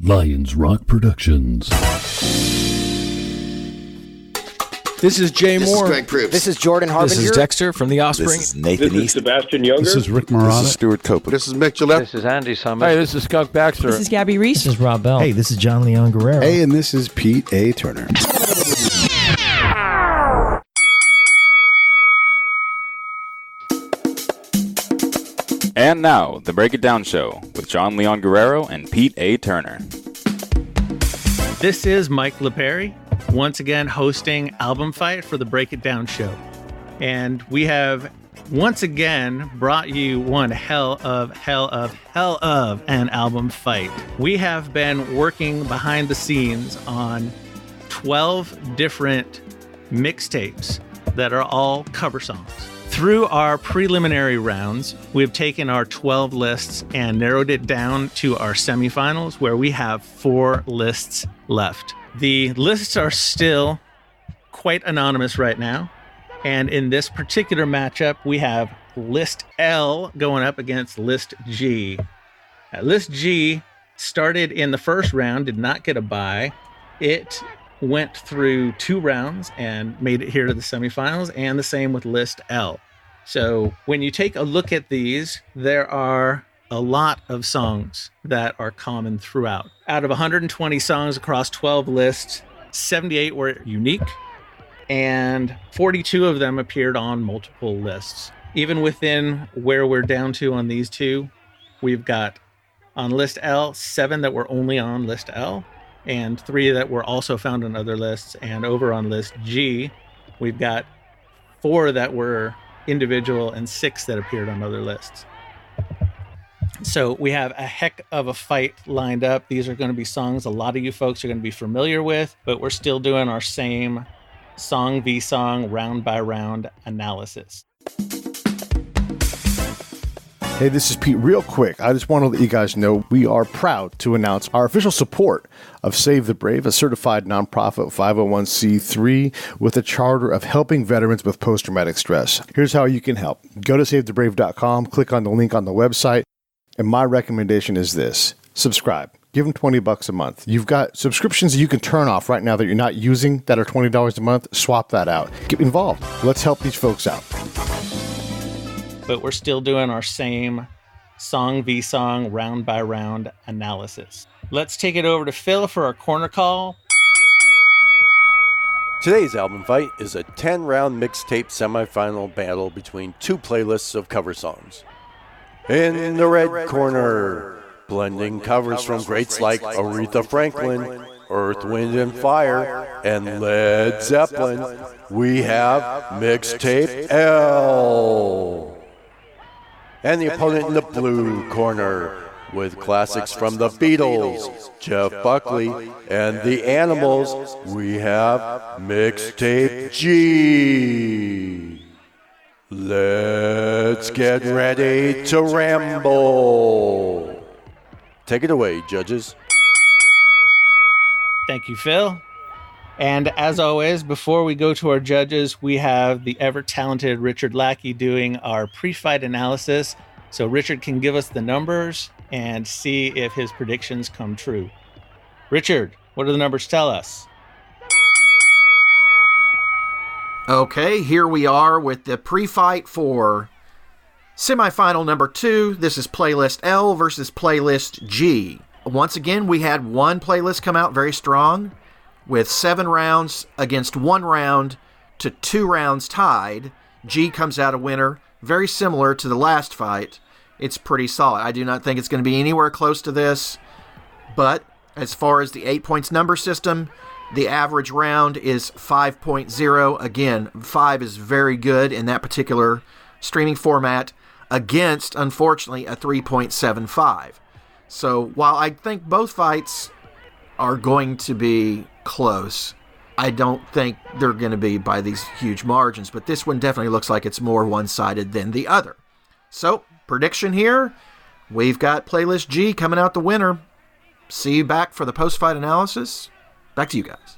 Lions Rock Productions. This is Jay Moore. This is Greg Proops. This is Jordan Harbinger. This is Dexter from The Offspring. This is Nathan This is East. Sebastian Younger. This is Rick Marotta. This is Stuart Copeland. This is Mick Gillette. This is Andy Summers. Hey, this is Skunk Baxter. This is Gabby Reese. This is Rob Bell. Hey, this is John Leon Guerrero. Hey, and this is Pete A. Turner. And now, the Break It Down Show with John Leon Guerrero and Pete A. Turner. This is Mike Lipari, once again hosting Album Fight for the Break It Down Show. And we have once again brought you one hell of an album fight. We have been working behind the scenes on 12 different mixtapes that are all cover songs. Through our preliminary rounds, we've taken our 12 lists and narrowed it down to our semifinals, where we have 4 lists left. The lists are still quite anonymous right now. And in this particular matchup, we have List L going up against List G. List G started in the first round, did not get a bye. It went through 2 rounds and made it here to the semifinals, and the same with List L. So when you take a look at these, there are a lot of songs that are common throughout. Out of 120 songs across 12 lists, 78 were unique, and 42 of them appeared on multiple lists. Even within where we're down to on these two, we've got on List L, 7 that were only on List L, and 3 that were also found on other lists. And over on List G, we've got 4 that were individual and 6 that appeared on other lists. So we have a heck of a fight lined up. These are going to be songs a lot of you folks are going to be familiar with, but we're still doing our same song v song, round by round analysis. Hey, this is Pete. Real quick, I just want to let you guys know we are proud to announce our official support of Save the Brave, a certified nonprofit 501c3 with a charter of helping veterans with post-traumatic stress. Here's how you can help. Go to SaveTheBrave.com, click on the link on the website, and my recommendation is this. Subscribe. Give them $20 a month. You've got subscriptions that you can turn off right now that you're not using that are $20 a month. Swap that out. Get involved. Let's help these folks out. But we're still doing our same song v song, round by round analysis. Let's take it over to Phil for our corner call. Today's album fight is a 10-round mixtape semifinal battle between 2 playlists of cover songs. In the red corner, blending covers from greats like Aretha Franklin, Earth, Wind and Fire, and Led Zeppelin, we have Mixtape L. And the opponent in the blue corner, with classics from the Beatles, Jeff Buckley, and the Animals, we have Mixtape G. Let's get ready to ramble. Take it away, judges. Thank you, Phil. And as always, before we go to our judges, we have the ever-talented Richard Lackie doing our pre-fight analysis. So Richard can give us the numbers and see if his predictions come true. Richard, what do the numbers tell us? Okay, here we are with the pre-fight for semifinal number 2. This is playlist L versus playlist G. Once again, we had one playlist come out very strong with 7 rounds against 1 round to 2 rounds tied. G comes out a winner, very similar to the last fight. It's pretty solid. I do not think it's going to be anywhere close to this, but as far as the 8 points number system, the average round is 5.0. Again, 5 is very good in that particular streaming format against, unfortunately, a 3.75. So while I think both fights are going to be close, I don't think they're going to be by these huge margins, but this one definitely looks like it's more one-sided than the other. So, prediction here, we've got playlist G coming out the winner. See you back for the post-fight analysis. Back to you guys.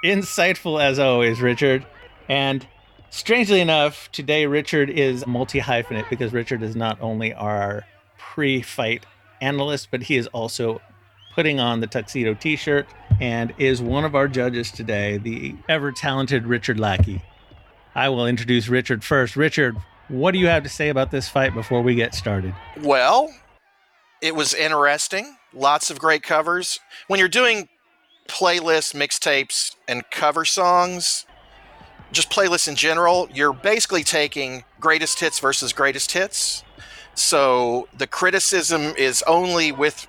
Insightful as always, Richard. And strangely enough, today Richard is multi-hyphenate because Richard is not only our pre-fight analyst, but he is also putting on the tuxedo t-shirt and is one of our judges today, the ever-talented Richard Lackie. I will introduce Richard first. Richard, what do you have to say about this fight before we get started? Well, it was interesting. Lots of great covers. When you're doing playlists, mixtapes, and cover songs, just playlists in general, you're basically taking greatest hits versus greatest hits. So the criticism is only with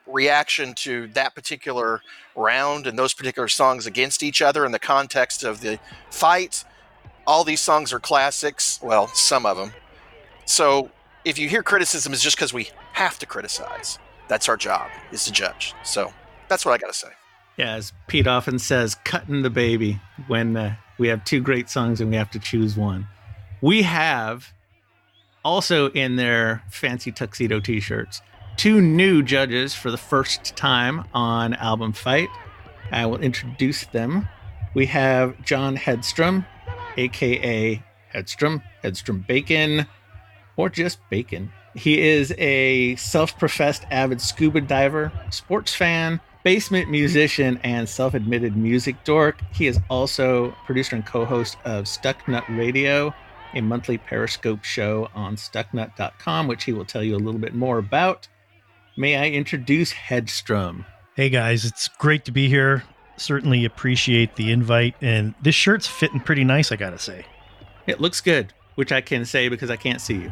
reaction to that particular round and those particular songs against each other in the context of the fight. All these songs are classics. Well, some of them. So if you hear criticism, it's just because we have to criticize. That's our job, is to judge. So that's what I got to say. Yeah, as Pete often says, cutting the baby when we have two great songs and we have to choose one. We have also in their fancy tuxedo t-shirts, two new judges for the first time on Album Fight. I will introduce them. We have John Hedstrom, a.k.a. Hedstrom Bacon, or just Bacon. He is a self-professed avid scuba diver, sports fan, basement musician, and self-admitted music dork. He is also producer and co-host of Stucknut Radio, a monthly Periscope show on stucknut.com, which he will tell you a little bit more about. May I introduce Hedstrom? Hey guys, it's great to be here. Certainly appreciate the invite, and this shirt's fitting pretty nice, I gotta say. It looks good, which I can say because I can't see you.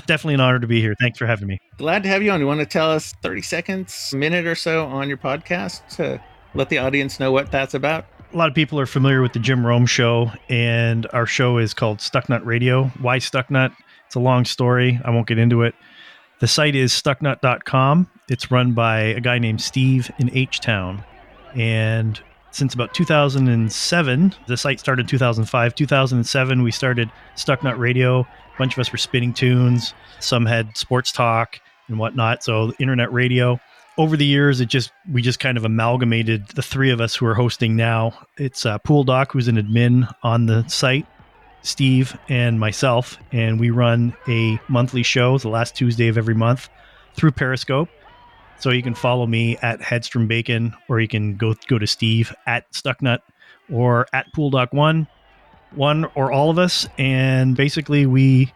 Definitely an honor to be here. Thanks for having me. Glad to have you on. You want to tell us 30 seconds, a minute or so on your podcast to let the audience know what that's about? A lot of people are familiar with the Jim Rome show, and our show is called Stucknut Radio. Why Stucknut? It's a long story. I won't get into it. The site is stucknut.com. It's run by a guy named Steve in H-Town. And since about 2007, the site started in 2005. 2007, we started Stucknut Radio. A bunch of us were spinning tunes. Some had sports talk and whatnot. So internet radio. Over the years, we just kind of amalgamated the three of us who are hosting now. It's Pool Doc, who's an admin on the site, Steve, and myself. And we run a monthly show the last Tuesday of every month through Periscope. So you can follow me at Hedstrom Bacon, or you can go to Steve at Stucknut, or at PoolDoc1, one or all of us. And basically we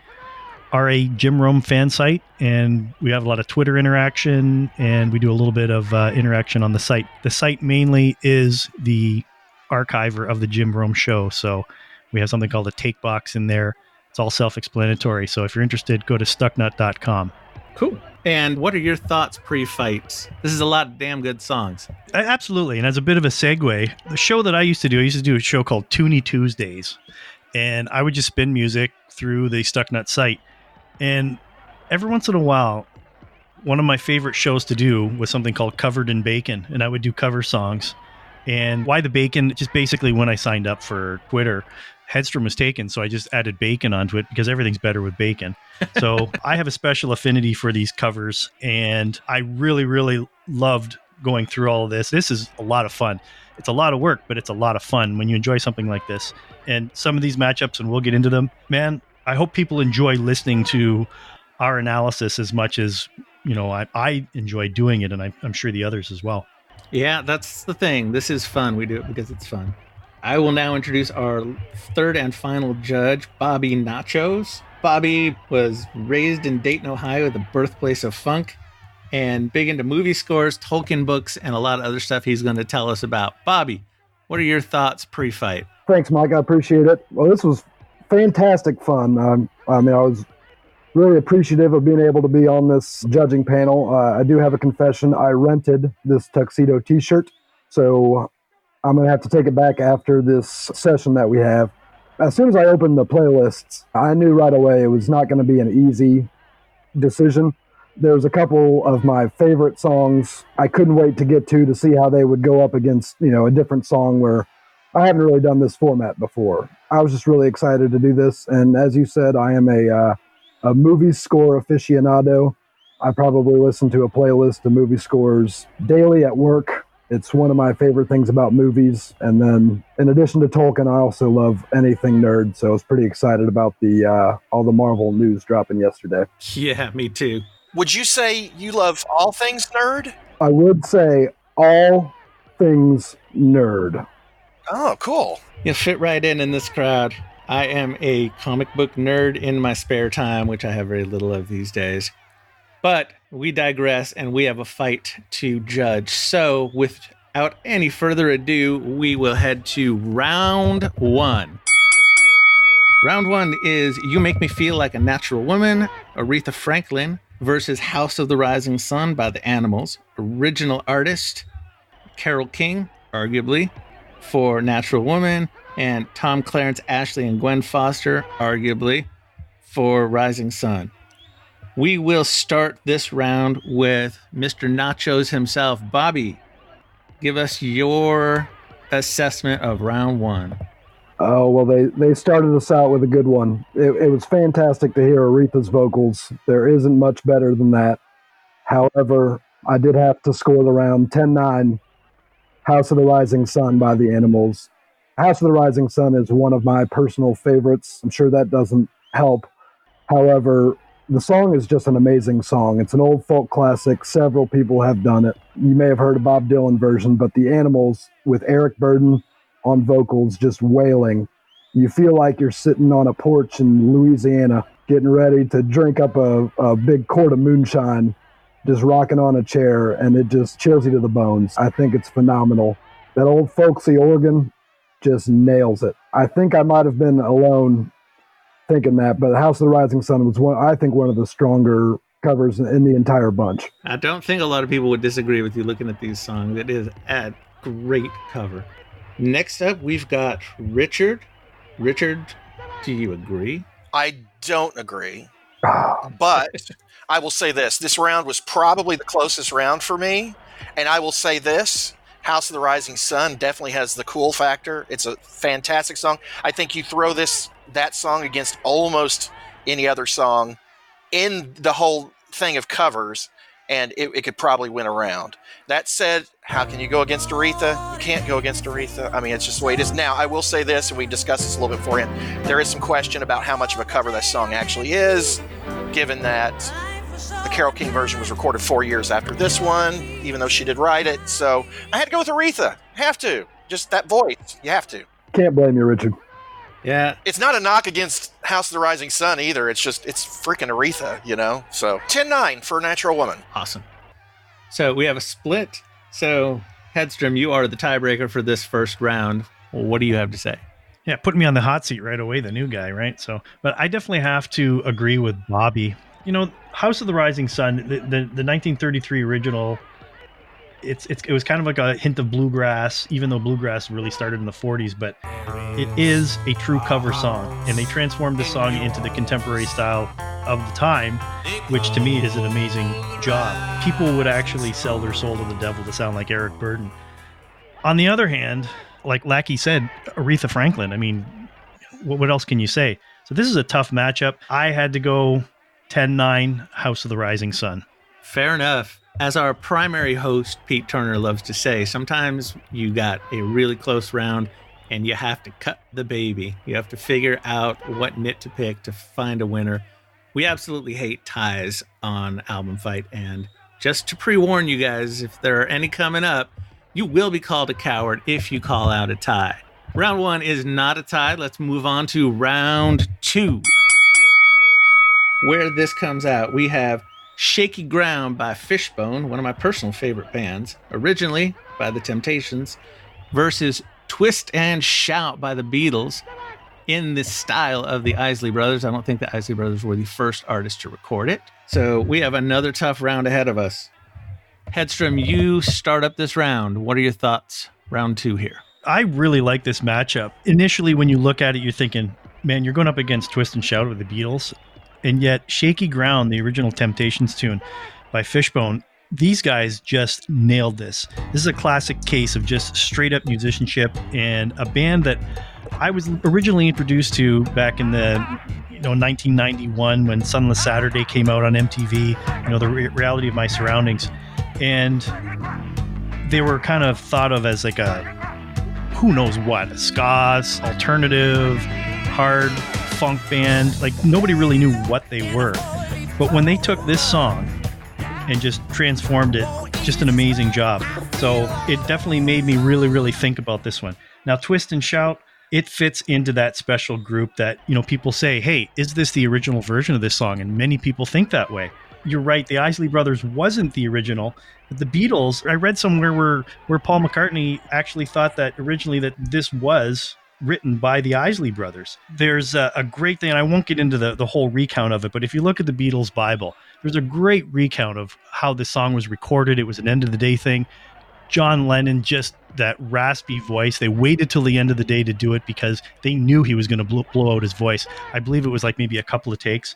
are a Jim Rome fan site, and we have a lot of Twitter interaction, and we do a little bit of interaction on the site. The site mainly is the archiver of the Jim Rome show. So we have something called a take box in there. It's all self-explanatory. So if you're interested, go to stucknut.com. Cool. And what are your thoughts pre-fight? This is a lot of damn good songs. Absolutely. And as a bit of a segue, the show that I used to do a show called Toonie Tuesdays. And I would just spin music through the Stucknut site. And every once in a while, one of my favorite shows to do was something called Covered in Bacon. And I would do cover songs. And why the bacon? Just basically when I signed up for Twitter, Hedstrom was taken, so I just added bacon onto it because everything's better with bacon. So I have a special affinity for these covers, and I really, really loved going through all of this. This is a lot of fun. It's a lot of work, but it's a lot of fun when you enjoy something like this. And some of these matchups, and we'll get into them, man, I hope people enjoy listening to our analysis as much as, I enjoy doing it, and I'm sure the others as well. Yeah, that's the thing. This is fun. We do it because it's fun. I will now introduce our third and final judge, Bobby Nachos. Bobby was raised in Dayton, Ohio, the birthplace of funk, and big into movie scores, Tolkien books, and a lot of other stuff he's going to tell us about. Bobby, what are your thoughts pre-fight? Thanks, Mike. I appreciate it. Well, this was fantastic fun. I was really appreciative of being able to be on this judging panel. I do have a confession. I rented this tuxedo t-shirt, so I'm going to have to take it back after this session that we have. As soon as I opened the playlists, I knew right away it was not going to be an easy decision. There's a couple of my favorite songs I couldn't wait to get to see how they would go up against, a different song where I haven't really done this format before. I was just really excited to do this. And as you said, I am a movie score aficionado. I probably listen to a playlist of movie scores daily at work. It's one of my favorite things about movies. And then in addition to Tolkien, I also love anything nerd. So I was pretty excited about all the Marvel news dropping yesterday. Yeah, me too. Would you say you love all things nerd? I would say all things nerd. Oh, cool. You'll fit right in this crowd. I am a comic book nerd in my spare time, which I have very little of these days. But we digress, and we have a fight to judge. So without any further ado, we will head to round one. Round one is You Make Me Feel Like a Natural Woman, Aretha Franklin, versus House of the Rising Sun by the Animals. Original artist, Carole King, arguably, for Natural Woman, and Tom Clarence, Ashley, and Gwen Foster, arguably, for Rising Sun. We will start this round with Mr. Nachos himself. Bobby, give us your assessment of round one. Oh, well, they started us out with a good one. It was fantastic to hear Aretha's vocals. There isn't much better than that. However, I did have to score the round 10-9, House of the Rising Sun by the Animals. House of the Rising Sun is one of my personal favorites. I'm sure that doesn't help. However, the song is just an amazing song. It's an old folk classic. Several people have done it. You may have heard a Bob Dylan version, but the Animals with Eric Burdon on vocals just wailing. You feel like you're sitting on a porch in Louisiana getting ready to drink up a big quart of moonshine, just rocking on a chair, and it just chills you to the bones. I think it's phenomenal. That old folksy organ just nails it. I think I might have been alone thinking that, but House of the Rising Sun was one of the stronger covers in the entire bunch. I don't think a lot of people would disagree with you looking at these songs. It is a great cover. Next up, we've got Richard. Richard, do you agree? I don't agree, but I will say this. This round was probably the closest round for me, and I will say this. House of the Rising Sun definitely has the cool factor. It's a fantastic song. I think you throw that song against almost any other song in the whole thing of covers, and it could probably win a round. That said, how can you go against Aretha? You can't go against Aretha. I mean, it's just the way it is. Now, I will say this, and we discussed this a little bit beforehand. There is some question about how much of a cover that song actually is, given that the Carole King version was recorded 4 years after this one, even though she did write it. So I had to go with Aretha. Have to. Just that voice. You have to. Can't blame you, Richard. Yeah. It's not a knock against House of the Rising Sun either. It's freaking Aretha, you know? So 10-9 for Natural Woman. Awesome. So we have a split. So Hedstrom, you are the tiebreaker for this first round. What do you have to say? Yeah, putting me on the hot seat right away, the new guy, right? So, but I definitely have to agree with Bobby. You know, House of the Rising Sun, the 1933 original, it was kind of like a hint of bluegrass, even though bluegrass really started in the 40s, but it is a true cover song, and they transformed the song into the contemporary style of the time, which to me is an amazing job. People would actually sell their soul to the devil to sound like Eric Burdon. On the other hand, like Lackie said, Aretha Franklin, I mean, what else can you say? So this is a tough matchup. I had to go 10-9, House of the Rising Sun. Fair enough. As our primary host, Pete Turner, loves to say, sometimes you got a really close round and you have to cut the baby. You have to figure out what nit to pick to find a winner. We absolutely hate ties on Album Fight, and just to pre-warn you guys, if there are any coming up, you will be called a coward if you call out a tie. Round one is not a tie. Let's move on to round two. Where this comes out, we have Shaky Ground by Fishbone, one of my personal favorite bands, originally by The Temptations, versus Twist and Shout by the Beatles, in the style of the Isley Brothers. I don't think the Isley Brothers were the first artists to record it. So we have another tough round ahead of us. Hedstrom, you start up this round. What are your thoughts? Round two here. I really like this matchup. Initially, when you look at it, you're thinking, man, you're going up against Twist and Shout with the Beatles. And yet, Shaky Ground, the original Temptations tune by Fishbone, these guys just nailed this. This is a classic case of just straight up musicianship, and a band that I was originally introduced to back in the 1991 when Sunless Saturday came out on MTV, the reality of my surroundings. And they were kind of thought of as like a, who knows what, a ska, alternative, hard funk band. Like nobody really knew what they were. But when they took this song and just transformed it. Just an amazing job. So it definitely made me really, really think about this one. Now, Twist and Shout, it fits into that special group that, people say, hey, is this the original version of this song? And many people think that way. You're right, the Isley Brothers wasn't the original, but the Beatles, I read somewhere where Paul McCartney actually thought that originally that this was written by the Isley Brothers. There's a great thing, and I won't get into the whole recount of it, but if you look at the Beatles Bible, there's a great recount of how the song was recorded. It was an end of the day thing. John Lennon, just that raspy voice. They waited till the end of the day to do it because they knew he was going to blow out his voice. I believe it was like maybe a couple of takes.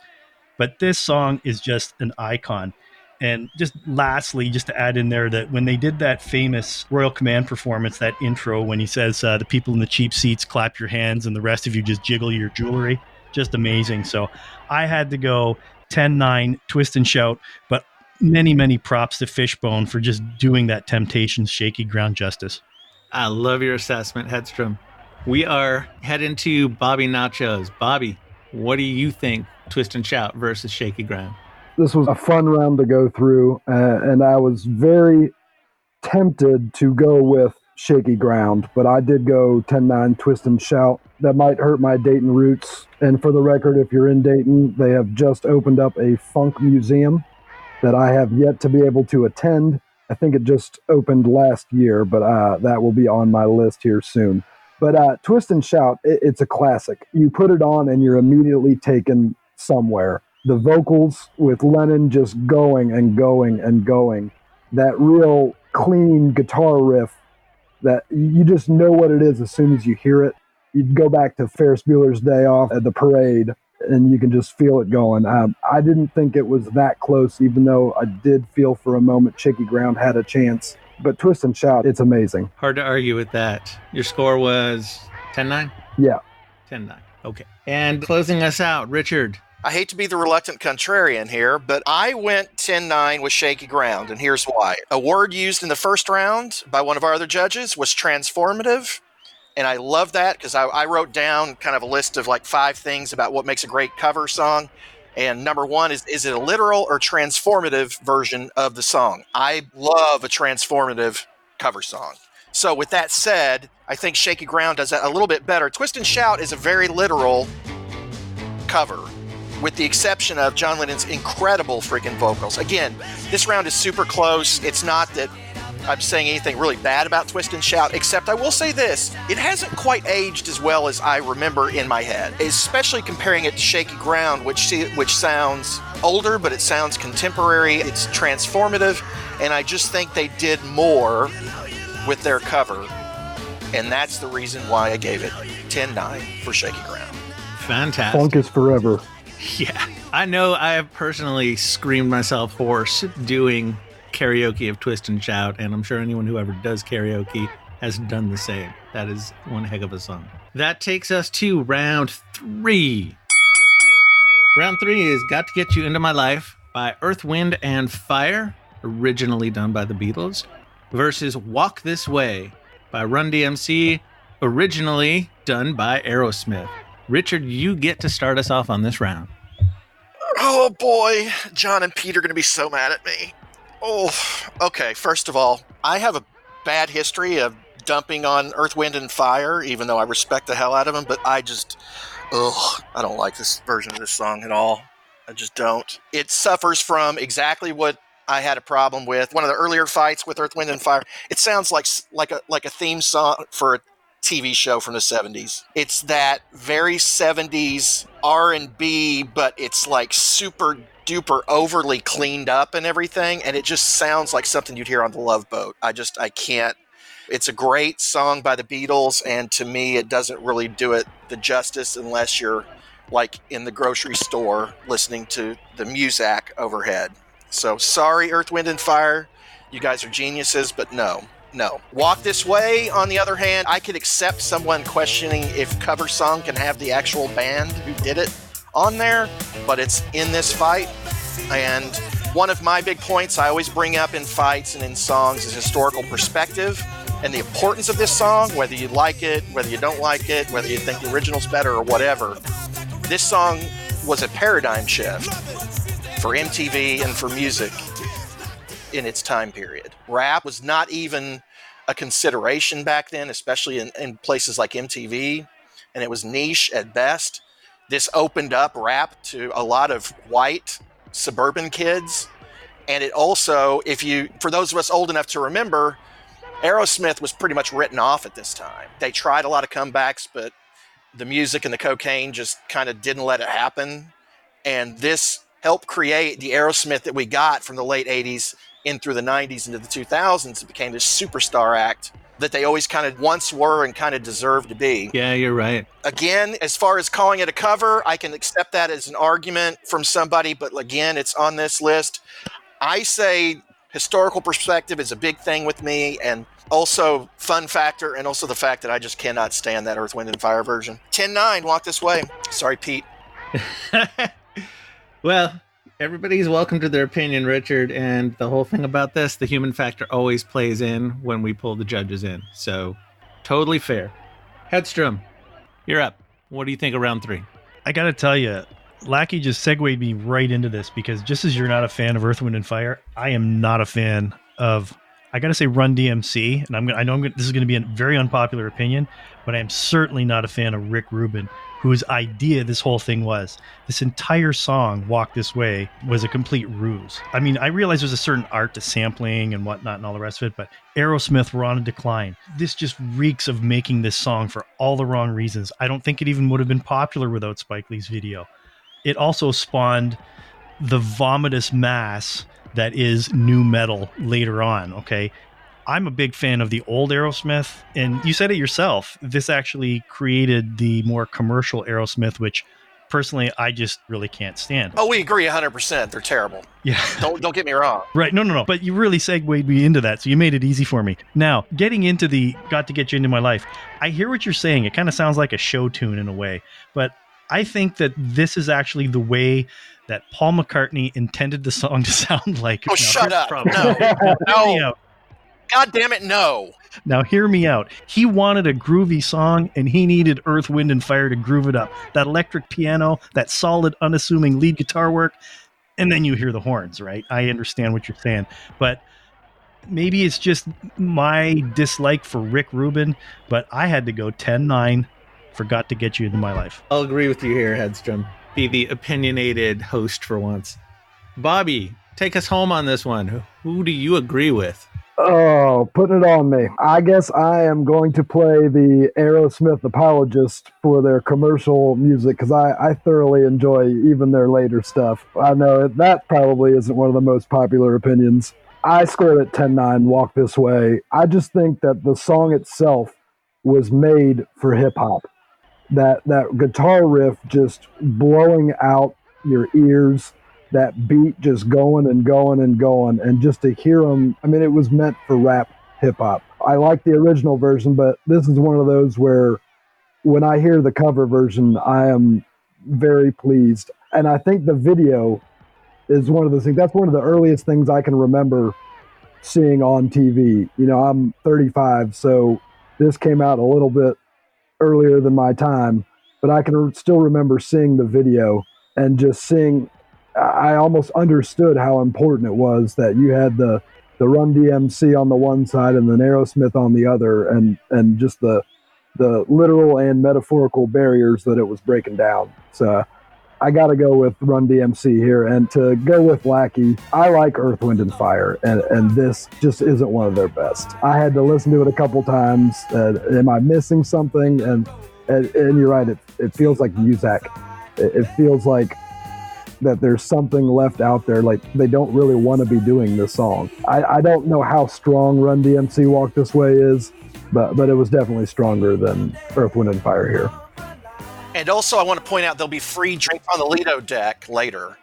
But this song is just an icon. And just lastly, just to add in there that when they did that famous Royal Command performance, that intro, when he says, the people in the cheap seats clap your hands and the rest of you just jiggle your jewelry, just amazing. So I had to go 10-9, Twist and Shout, but many, many props to Fishbone for just doing that Temptations Shaky Ground justice. I love your assessment, Hedstrom. We are heading to Bobby Nachos. Bobby, what do you think? Twist and Shout versus Shaky Ground. This was a fun round to go through, and I was very tempted to go with Shaky Ground, but I did go 10-9 Twist and Shout. That might hurt my Dayton roots. And for the record, if you're in Dayton, they have just opened up a funk museum that I have yet to be able to attend. I think it just opened last year, but that will be on my list here soon. But Twist and Shout, it's a classic. You put it on and you're immediately taken somewhere. The vocals with Lennon just going and going and going. That real clean guitar riff that you just know what it is as soon as you hear it. You'd go back to Ferris Bueller's Day Off at the parade and you can just feel it going. I didn't think it was that close, even though I did feel for a moment Shaky Ground had a chance. But Twist and Shout, it's amazing. Hard to argue with that. Your score was 10-9? Yeah. 10-9. Okay. And closing us out, Richard. I hate to be the reluctant contrarian here, but I went 10-9 with Shaky Ground, and here's why. A word used in the first round by one of our other judges was transformative, and I love that because I wrote down kind of a list of like 5 things about what makes a great cover song, and number 1 is it a literal or transformative version of the song? I love a transformative cover song. So with that said, I think Shaky Ground does that a little bit better. Twist and Shout is a very literal cover, with the exception of John Lennon's incredible freaking vocals. Again, this round is super close. It's not that I'm saying anything really bad about Twist and Shout, except I will say this. It hasn't quite aged as well as I remember in my head, especially comparing it to Shaky Ground, which sounds older, but it sounds contemporary. It's transformative, and I just think they did more with their cover, and that's the reason why I gave it 10-9 for Shaky Ground. Fantastic. Funk is forever. Yeah, I know I have personally screamed myself hoarse doing karaoke of Twist and Shout, and I'm sure anyone who ever does karaoke has done the same. That is one heck of a song. That takes us to round 3. Round 3 is Got to Get You Into My Life by Earth, Wind, and Fire, originally done by the Beatles, versus Walk This Way by Run DMC, originally done by Aerosmith. Richard, you get to start us off on this round. Oh boy, John and Pete are going to be so mad at me. Oh, okay. First of all, I have a bad history of dumping on Earth, Wind, and Fire, even though I respect the hell out of them, but I don't like this version of this song at all. I just don't. It suffers from exactly what I had a problem with. One of the earlier fights with Earth, Wind, and Fire, it sounds like a theme song for a TV show from the 70s. It's that very 70s R&B, but it's like super duper overly cleaned up and everything, and it just sounds like something you'd hear on the Love Boat. I can't. It's a great song by the Beatles, and to me it doesn't really do it the justice unless you're like in the grocery store listening to the Muzak overhead. So sorry, Earth, Wind, and Fire. You guys are geniuses, but no. Walk This Way, on the other hand, I could accept someone questioning if cover song can have the actual band who did it on there, but it's in this fight. And one of my big points I always bring up in fights and in songs is historical perspective and the importance of this song, whether you like it, whether you don't like it, whether you think the original's better or whatever. This song was a paradigm shift for MTV and for music. in its time period. Rap was not even a consideration back then, especially in places like MTV, and it was niche at best. This opened up rap to a lot of white suburban kids. And it also, for those of us old enough to remember, Aerosmith was pretty much written off at this time. They tried a lot of comebacks, but the music and the cocaine just kind of didn't let it happen. And this helped create the Aerosmith that we got from the late 80s in through the 90s into the 2000s. It became this superstar act that they always kind of once were and kind of deserved to be. Yeah, you're right. Again, as far as calling it a cover, I can accept that as an argument from somebody, but again, it's on this list. I say historical perspective is a big thing with me, and also fun factor, and also the fact that I just cannot stand that Earth, Wind & Fire version. 10-9, walk this way. Sorry, Pete. Well, everybody's welcome to their opinion, Richard, and the whole thing about this, the human factor always plays in when we pull the judges in. So, totally fair. Hedstrom, you're up. What do you think of round 3? I got to tell you, Lackie just segued me right into this, because just as you're not a fan of Earth, Wind & Fire, I am not a fan of, I got to say, Run DMC. And I know this is going to be a very unpopular opinion, but I am certainly not a fan of Rick Rubin, whose idea this whole thing was. This entire song, Walk This Way, was a complete ruse. I mean, I realize there's a certain art to sampling and whatnot and all the rest of it, but Aerosmith were on a decline. This just reeks of making this song for all the wrong reasons. I don't think it even would have been popular without Spike Lee's video. It also spawned the vomitous mass that is nu metal later on, okay? I'm a big fan of the old Aerosmith, and you said it yourself. This actually created the more commercial Aerosmith, which personally I just really can't stand. Oh, we agree 100%. They're terrible. Yeah. Don't get me wrong. Right. No. But you really segued me into that, so you made it easy for me. Now, getting into the Got to Get You Into My Life, I hear what you're saying. It kind of sounds like a show tune in a way, but I think that this is actually the way that Paul McCartney intended the song to sound like. Oh, shut up. No. God damn it, no. Now, hear me out. He wanted a groovy song, and he needed Earth, Wind & Fire to groove it up. That electric piano, that solid, unassuming lead guitar work, and then you hear the horns, right? I understand what you're saying. But maybe it's just my dislike for Rick Rubin, but I had to go 10-9 for Got to Get You Into My Life. I'll agree with you here, Hedstrom. Be the opinionated host for once. Bobby, take us home on this one. Who do you agree with? Oh, putting it on me. I guess I am going to play the Aerosmith apologist for their commercial music, because I thoroughly enjoy even their later stuff. I know that probably isn't one of the most popular opinions. I scored at 10-9, Walk This Way. I just think that the song itself was made for hip-hop. That guitar riff just blowing out your ears, that beat just going and going and going, and just to hear them, I mean, it was meant for rap hip-hop. I like the original version, but this is one of those where when I hear the cover version, I am very pleased. And I think the video is one of those things, that's one of the earliest things I can remember seeing on TV. You know, I'm 35, so this came out a little bit earlier than my time, but I can still remember seeing the video and just seeing, I almost understood how important it was that you had the Run DMC on the one side and then Aerosmith on the other, and just the literal and metaphorical barriers that it was breaking down. So I got to go with Run DMC here, and to go with Lackie, I like Earth, Wind & Fire, and this just isn't one of their best. I had to listen to it a couple times. Am I missing something? And you're right, it feels like music. It feels like that there's something left out there, like they don't really want to be doing this song. I don't know how strong Run DMC Walk This Way is, but it was definitely stronger than Earth, Wind & Fire here. And also, I want to point out there'll be free drinks on the Lido deck later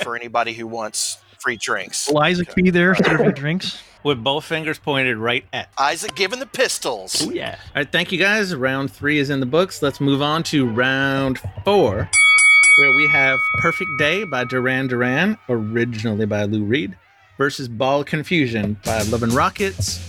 for anybody who wants free drinks. Will Isaac be there serving drinks? With both fingers pointed right at Isaac giving the pistols. Oh, yeah. All right, thank you, guys. Round 3 is in the books. Let's move on to round 4, where we have Perfect Day by Duran Duran, originally by Lou Reed, versus Ball Confusion by Love and Rockets,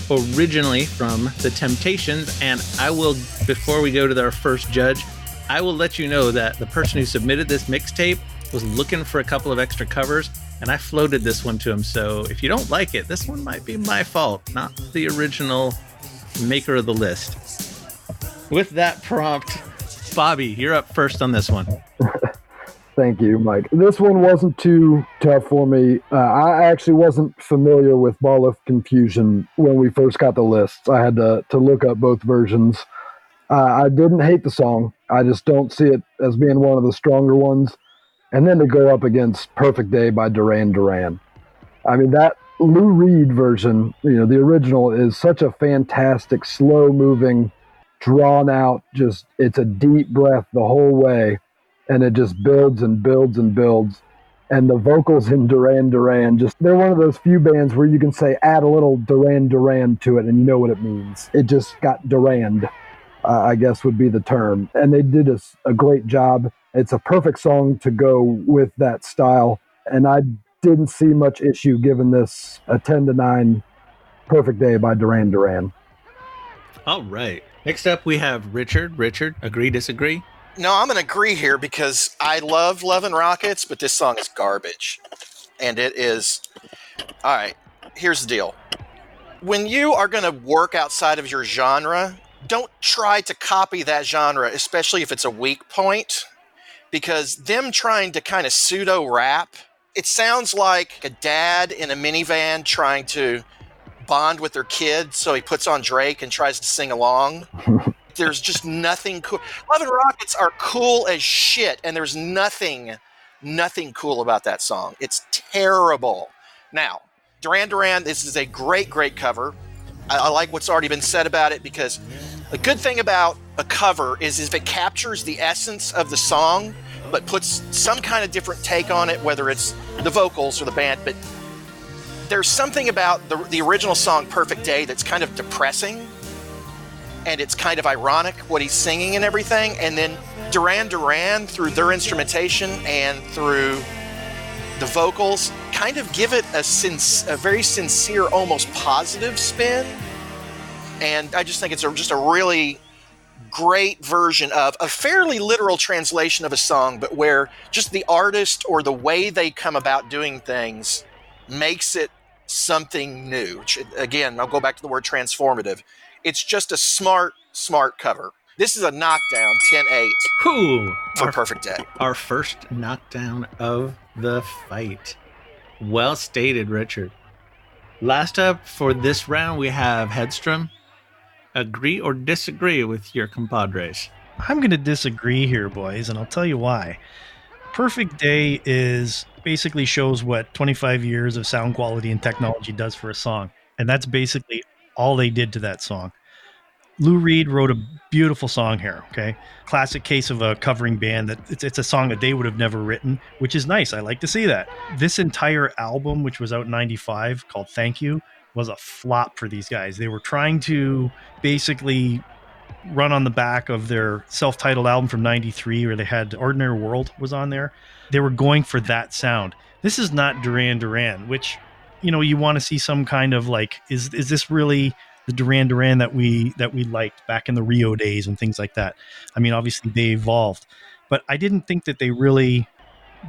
originally from The Temptations. And I will, before we go to our first judge, I will let you know that the person who submitted this mixtape was looking for a couple of extra covers, and I floated this one to him. So if you don't like it, this one might be my fault, not the original maker of the list. With that prompt, Bobby, you're up first on this one. Thank you, Mike. This one wasn't too tough for me. I actually wasn't familiar with Ball of Confusion when we first got the lists. I had to look up both versions. I didn't hate the song. I just don't see it as being one of the stronger ones. And then to go up against Perfect Day by Duran Duran. I mean, that Lou Reed version, the original, is such a fantastic, slow-moving, drawn-out, it's a deep breath the whole way. And it just builds and builds and builds. And the vocals in Duran Duran, they're one of those few bands where you can say, add a little Duran Duran to it and you know what it means. It just got Durand, I guess would be the term. And they did a great job. It's a perfect song to go with that style. And I didn't see much issue giving this a 10-9 Perfect Day by Duran Duran. All right. Next up, we have Richard. Richard, agree, disagree? No, I'm going to agree here because I love Love and Rockets, but this song is garbage. And it is... All right, here's the deal. When you are going to work outside of your genre, don't try to copy that genre, especially if it's a weak point, because them trying to kind of pseudo-rap, it sounds like a dad in a minivan trying to bond with their kid, so he puts on Drake and tries to sing along. There's just nothing cool. Love and Rockets are cool as shit, and there's nothing cool about that song. It's terrible. Now, Duran Duran, this is a great, great cover. I like what's already been said about it because the good thing about a cover is if it captures the essence of the song, but puts some kind of different take on it, whether it's the vocals or the band. But there's something about the original song, Perfect Day, that's kind of depressing. And it's kind of ironic what he's singing and everything. And then Duran Duran, through their instrumentation and through the vocals, kind of give it a very sincere, almost positive spin. And I just think it's just a really great version of a fairly literal translation of a song, but where just the artist or the way they come about doing things makes it something new. Again, I'll go back to the word transformative. It's just a smart cover. This is a knockdown, 10-8. Ooh, for Perfect Day. Our first knockdown of the fight. Well stated, Richard. Last up for this round, we have Hedstrom. Agree or disagree with your compadres? I'm going to disagree here, boys, and I'll tell you why. Perfect Day basically shows what 25 years of sound quality and technology does for a song. And that's basically all they did to that song. Lou Reed wrote a beautiful song here, okay? Classic case of a covering band that it's a song that they would have never written, which is nice. I like to see that. This entire album, which was out in 95, called Thank You, was a flop for these guys. They were trying to basically run on the back of their self-titled album from 93, where they had Ordinary World was on there. They were going for that sound. This is not Duran Duran, which, you want to see some kind of like, is this really the Duran Duran that we liked back in the Rio days and things like that? I mean, obviously they evolved, but I didn't think that they really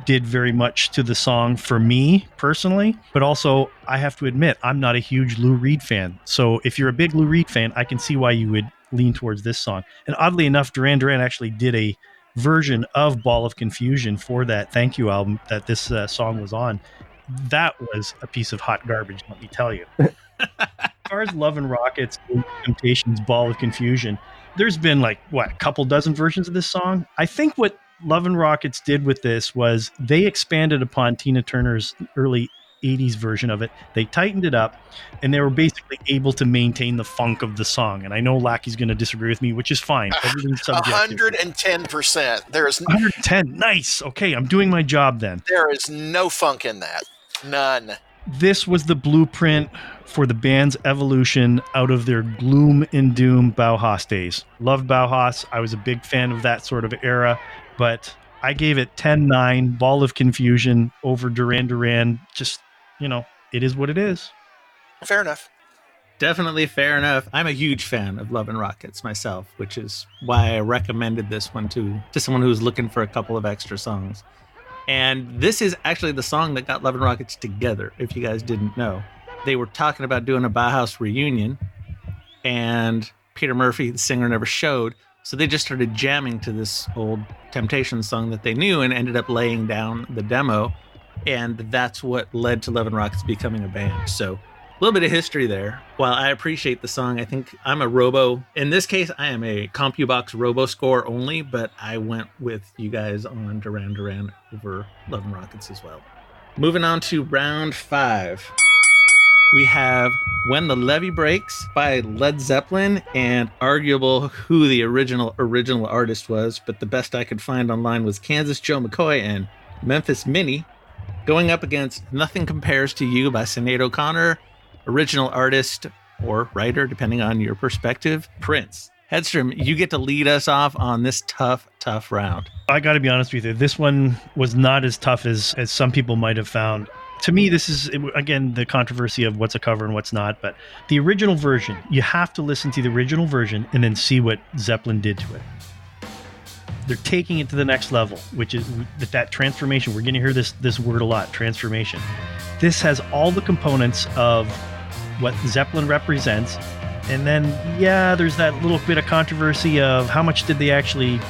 did very much to the song for me personally. But also, I have to admit, I'm not a huge Lou Reed fan. So if you're a big Lou Reed fan, I can see why you would lean towards this song. And oddly enough, Duran Duran actually did a version of Ball of Confusion for that Thank You album that this song was on. That was a piece of hot garbage, let me tell you. As far as Love and Rockets, Temptations, Ball of Confusion, there's been a couple dozen versions of this song. I think what Love and Rockets did with this was they expanded upon Tina Turner's early 80s version of it. They tightened it up, and they were basically able to maintain the funk of the song. And I know Lackie's going to disagree with me, which is fine. Everything's subjective. 110%. There's 110. Nice. Okay, I'm doing my job then. There is no funk in that. None. This was the blueprint for the band's evolution out of their gloom and doom Bauhaus days. Loved Bauhaus. I was a big fan of that sort of era, but I gave it 10-9, Ball of Confusion over Duran Duran. Just, it is what it is. Fair enough. Definitely fair enough. I'm a huge fan of Love and Rockets myself, which is why I recommended this one to someone who's looking for a couple of extra songs. And this is actually the song that got Love and Rockets together, if you guys didn't know. They were talking about doing a Bauhaus reunion, and Peter Murphy, the singer, never showed. So they just started jamming to this old Temptations song that they knew and ended up laying down the demo. And that's what led to Love and Rockets becoming a band. So a little bit of history there. While I appreciate the song, I think I'm a robo. In this case, I am a CompuBox robo score only, but I went with you guys on Duran Duran over Love and Rockets as well. Moving on to round 5. We have When the Levee Breaks by Led Zeppelin, and arguable who the original artist was, but the best I could find online was Kansas Joe McCoy and Memphis Minnie, going up against Nothing Compares to You by Sinead O'Connor, original artist or writer, depending on your perspective, Prince. Hedstrom, you get to lead us off on this tough round. I got to be honest with you. This one was not as tough as some people might have found. To me, this is, again, the controversy of what's a cover and what's not. But the original version, you have to listen to the original version and then see what Zeppelin did to it. They're taking it to the next level, which is that transformation. We're going to hear this word a lot, transformation. This has all the components of what Zeppelin represents. And then, yeah, there's that little bit of controversy of how much did they actually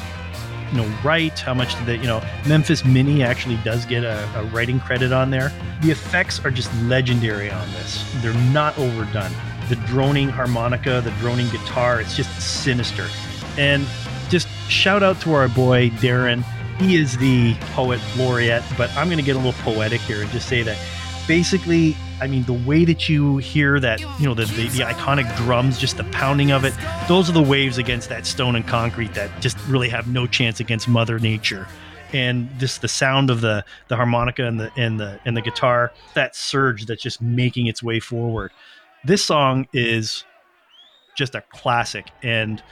write, how much did they, Memphis Minnie actually does get a writing credit on there. The effects are just legendary on this. They're not overdone. The droning harmonica, the droning guitar, it's just sinister. And just shout out to our boy, Darren. He is the poet laureate, but I'm going to get a little poetic here and just say that basically, I mean, the way that you hear that, the iconic drums, just the pounding of it, those are the waves against that stone and concrete that just really have no chance against Mother Nature. And just the sound of the harmonica and the guitar, that surge that's just making its way forward. This song is just a classic. And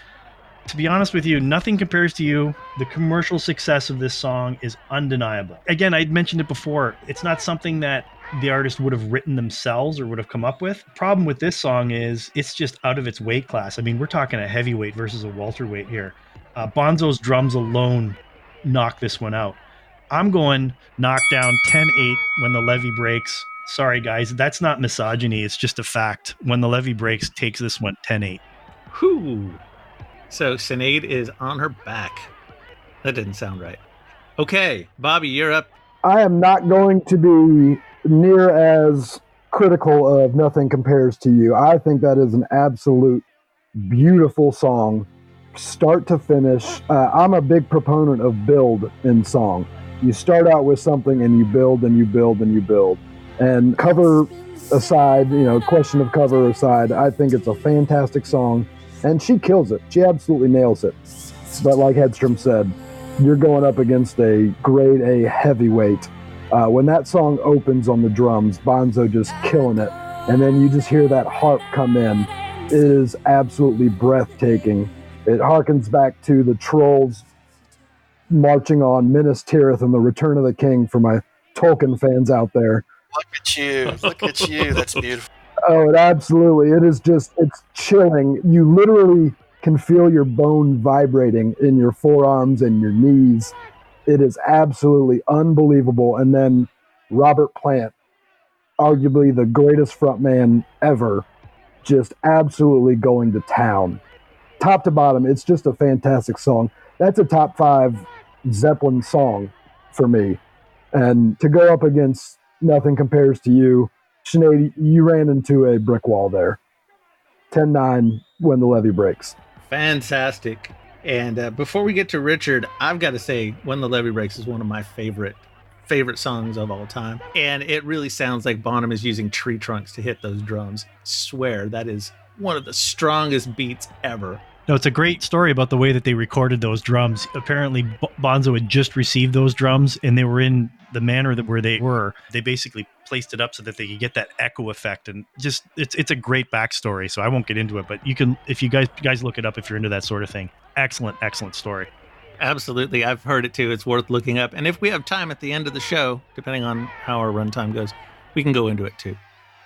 to be honest with you, Nothing Compares to You. The commercial success of this song is undeniable. Again, I'd mentioned it before. It's not something that the artist would have written themselves or would have come up with. The problem with this song is it's just out of its weight class. I mean, we're talking a heavyweight versus a welterweight here. Bonzo's drums alone knock this one out. I'm going knock down 10-8 When the Levee Breaks. Sorry, guys, that's not misogyny. It's just a fact. When the Levee Breaks takes this one 10-8. Whew. So Sinead is on her back. That didn't sound right. Okay, Bobby, you're up. I am not going to be near as critical of Nothing Compares to You. I think that is an absolute beautiful song, start to finish. I'm a big proponent of build in song. You start out with something and you build and you build and you build. And cover aside, question of cover aside, I think it's a fantastic song. And she kills it. She absolutely nails it. But like Hedstrom said, you're going up against a grade A heavyweight. When that song opens on the drums, Bonzo just killing it. And then you just hear that harp come in. It is absolutely breathtaking. It harkens back to the Trolls marching on Minas Tirith and the Return of the King for my Tolkien fans out there. Look at you. Look at you. That's beautiful. Oh, it absolutely. It is just, it's chilling. You literally can feel your bone vibrating in your forearms and your knees. It is absolutely unbelievable. And then Robert Plant, arguably the greatest frontman ever, just absolutely going to town. Top to bottom, it's just a fantastic song. That's a top 5 Zeppelin song for me. And to go up against Nothing Compares to You, Sinead, you ran into a brick wall there. 10-9 When the Levee Breaks. Fantastic. And before we get to Richard, I've got to say When the Levee Breaks is one of my favorite songs of all time. And it really sounds like Bonham is using tree trunks to hit those drums. Swear, that is one of the strongest beats ever. No, it's a great story about the way that they recorded those drums. Apparently, Bonzo had just received those drums, and they were in the manner that where they were. They basically placed it up so that they could get that echo effect, and just it's a great backstory. So I won't get into it, but you can, if you guys look it up if you're into that sort of thing. Excellent story. Absolutely, I've heard it too. It's worth looking up, and if we have time at the end of the show, depending on how our runtime goes, we can go into it too,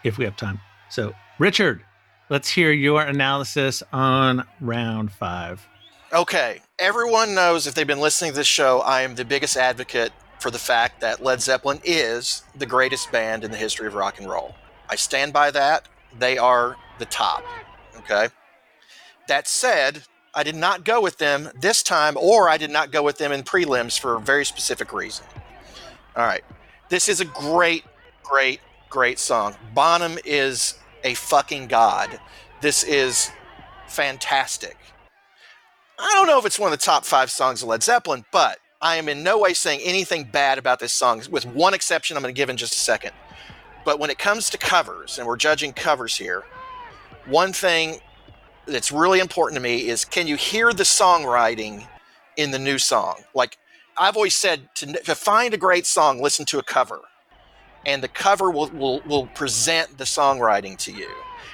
if we have time. So, Richard, let's hear your analysis on round 5. Okay. Everyone knows, if they've been listening to this show, I am the biggest advocate for the fact that Led Zeppelin is the greatest band in the history of rock and roll. I stand by that. They are the top. Okay. That said, I did not go with them this time, or I did not go with them in prelims for a very specific reason. All right. This is a great, great, great song. Bonham is a fucking god. This is fantastic. I don't know if it's one of the top 5 songs of Led Zeppelin, but I am in no way saying anything bad about this song, with one exception I'm going to give in just a second. But when it comes to covers, and we're judging covers here, one thing that's really important to me is, can you hear the songwriting in the new song? Like I've always said, to find a great song, listen to a cover. And the cover will present the songwriting to you.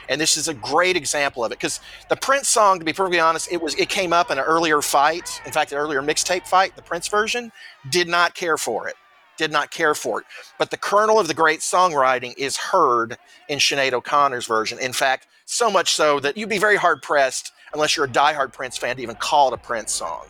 And this is a great example of it, because the Prince song, to be perfectly honest, it came up in an earlier fight. In fact, an earlier mixtape fight, the Prince version, did not care for it. But the kernel of the great songwriting is heard in Sinead O'Connor's version. In fact, so much so that you'd be very hard-pressed, unless you're a diehard Prince fan, to even call it a Prince song.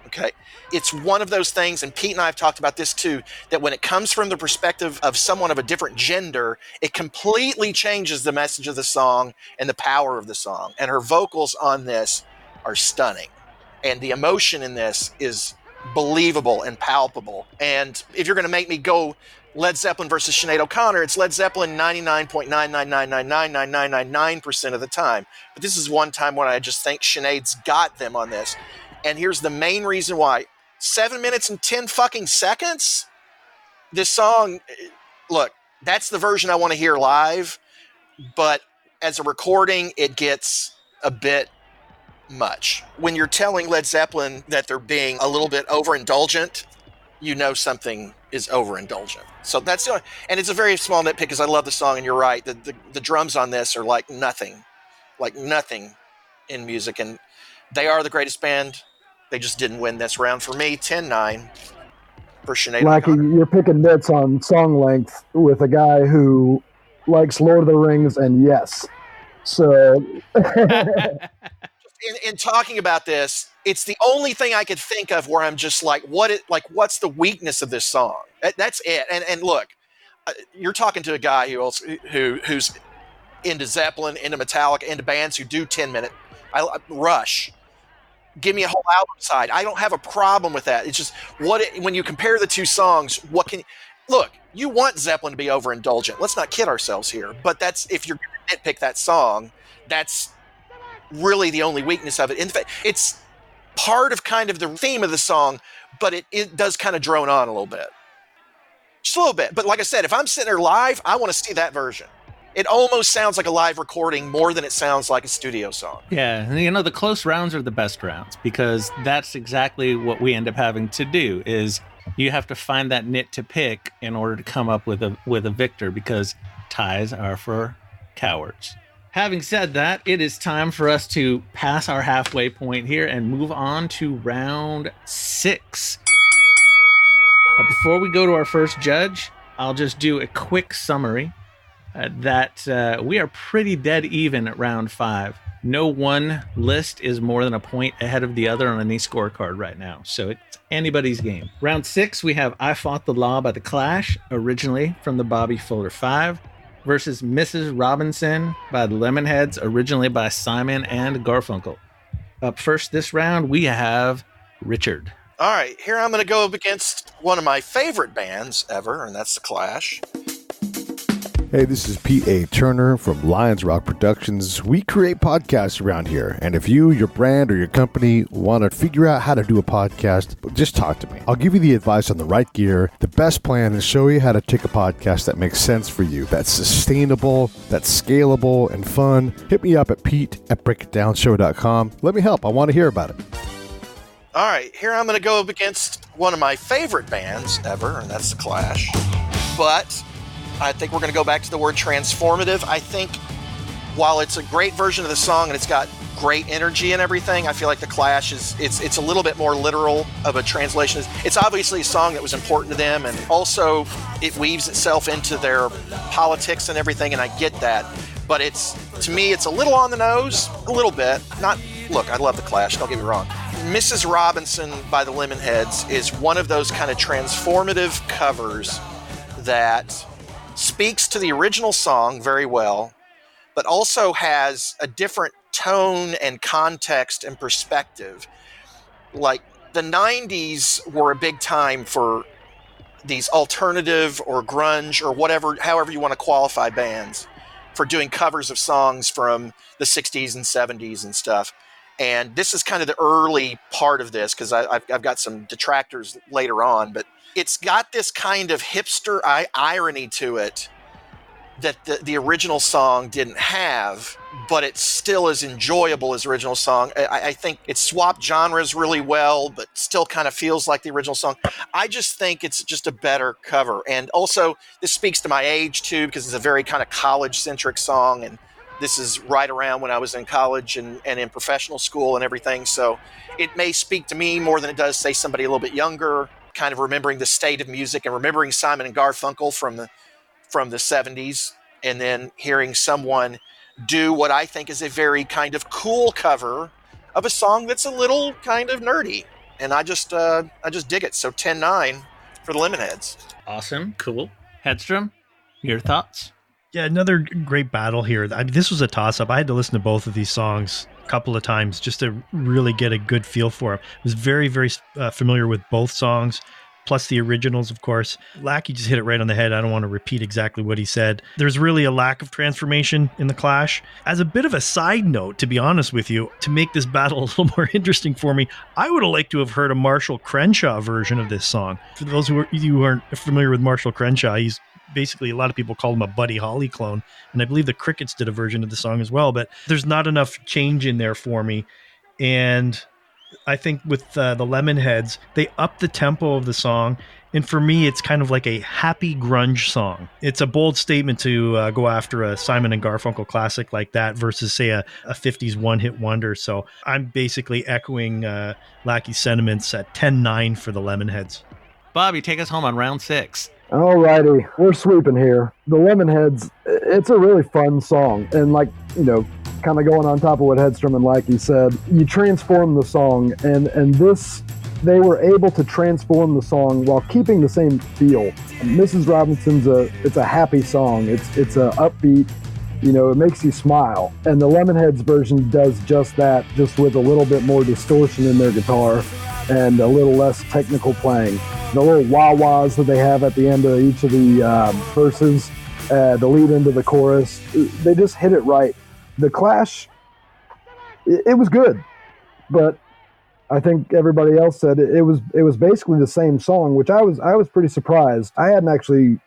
Okay? It's one of those things, and Pete and I have talked about this too, that when it comes from the perspective of someone of a different gender, it completely changes the message of the song and the power of the song. And her vocals on this are stunning. And the emotion in this is believable and palpable. And if you're going to make me go Led Zeppelin versus Sinead O'Connor, it's Led Zeppelin 99.999999999% of the time. But this is one time when I just think Sinead's got them on this. And here's the main reason why. 7 minutes and 10 fucking seconds? This song, look, that's the version I want to hear live, but as a recording, it gets a bit much. When you're telling Led Zeppelin that they're being a little bit overindulgent, you know something is overindulgent. So that's, and it's a very small nitpick because I love the song, and you're right, the drums on this are like nothing in music, and they are the greatest band. They just didn't win this round. For me, 10-9 for Sinead Lackie, O'Connor. you're picking nits on song length with a guy who likes Lord of the Rings and Yes. So in talking about this, it's the only thing I could think of where I'm just like, what's the weakness of this song? That's it. And look, you're talking to a guy who's into Zeppelin, into Metallica, into bands who do 10-minute. Rush. Give me a whole album side. I don't have a problem with that. It's just when you compare the two songs, you want Zeppelin to be overindulgent. Let's not kid ourselves here. But that's, if you're going to nitpick that song, that's really the only weakness of it. In fact, it's part of kind of the theme of the song, but it does kind of drone on a little bit. Just a little bit. But like I said, if I'm sitting there live, I want to see that version. It almost sounds like a live recording more than it sounds like a studio song. Yeah, and the close rounds are the best rounds, because that's exactly what we end up having to do, is you have to find that nit to pick in order to come up with a victor, because ties are for cowards. Having said that, it is time for us to pass our halfway point here and move on to round 6. But before we go to our first judge, I'll just do a quick summary. That we are pretty dead even at round 5. No one list is more than a point ahead of the other on any scorecard right now, so it's anybody's game. Round 6, we have I Fought the Law by The Clash, originally from the Bobby Fuller 5, versus Mrs. Robinson by the Lemonheads, originally by Simon and Garfunkel. Up first this round, we have Richard. All right, here I'm going to go up against one of my favorite bands ever, and that's The Clash. Hey, this is Pete A. Turner from Lions Rock Productions. We create podcasts around here, and if you, your brand, or your company want to figure out how to do a podcast, just talk to me. I'll give you the advice on the right gear, the best plan, and show you how to take a podcast that makes sense for you, that's sustainable, that's scalable, and fun. Hit me up at pete@breakitdownshow.com. Let me help. I want to hear about it. All right, here I'm going to go up against one of my favorite bands ever, and that's The Clash. But I think we're going to go back to the word transformative. I think while it's a great version of the song and it's got great energy and everything, I feel like The Clash it's a little bit more literal of a translation. It's obviously a song that was important to them, and also it weaves itself into their politics and everything, and I get that. But to me, it's a little on the nose, a little bit, not look, I love the Clash, don't get me wrong. Mrs. Robinson by the Lemonheads is one of those kind of transformative covers that speaks to the original song very well, but also has a different tone and context and perspective. Like, the 90s were a big time for these alternative or grunge or whatever, however you want to qualify bands, for doing covers of songs from the 60s and 70s and stuff. And this is kind of the early part of this, because I've got some detractors later on, but it's got this kind of hipster irony to it that the original song didn't have, but it still is enjoyable as original song. I think it swapped genres really well, but still kind of feels like the original song. I just think it's just a better cover. And also, this speaks to my age, too, because it's a very kind of college-centric song, and this is right around when I was in college and in professional school and everything. So it may speak to me more than it does, say, somebody a little bit younger, kind of remembering the state of music and remembering Simon and Garfunkel from the 70s, and then hearing someone do what I think is a very kind of cool cover of a song that's a little kind of nerdy. And I just dig it. So 10-9 for the Lemonheads. Awesome. Cool. Hedstrom, your thoughts? Yeah, another great battle here. I mean, this was a toss-up. I had to listen to both of these songs a couple of times just to really get a good feel for them. I was very, very familiar with both songs, plus the originals, of course. Lackie just hit it right on the head. I don't want to repeat exactly what he said. There's really a lack of transformation in the Clash. As a bit of a side note, to be honest with you, to make this battle a little more interesting for me, I would have liked to have heard a Marshall Crenshaw version of this song. For those who aren't familiar with Marshall Crenshaw, he's basically, a lot of people call him a Buddy Holly clone, and I believe the Crickets did a version of the song as well, but there's not enough change in there for me. And I think with the Lemonheads, they up the tempo of the song, and for me, it's kind of like a happy grunge song. It's a bold statement to go after a Simon and Garfunkel classic like that versus, say, a 50s one-hit wonder. So I'm basically echoing Lackie's sentiments at 10-9 for the Lemonheads. Bobby, take us home on round 6. Alrighty, we're sweeping here. The Lemonheads, it's a really fun song. And like, kind of going on top of what Hedstrom and Lackie said, you transform the song, and this, they were able to transform the song while keeping the same feel. Mrs. Robinson's it's a happy song. It's a upbeat, it makes you smile. And the Lemonheads version does just that, just with a little bit more distortion in their guitar and a little less technical playing. The little wah-wahs that they have at the end of each of the verses, the lead into the chorus, they just hit it right. The Clash, it was good, but I think everybody else said it was basically the same song, which I was pretty surprised. I hadn't actually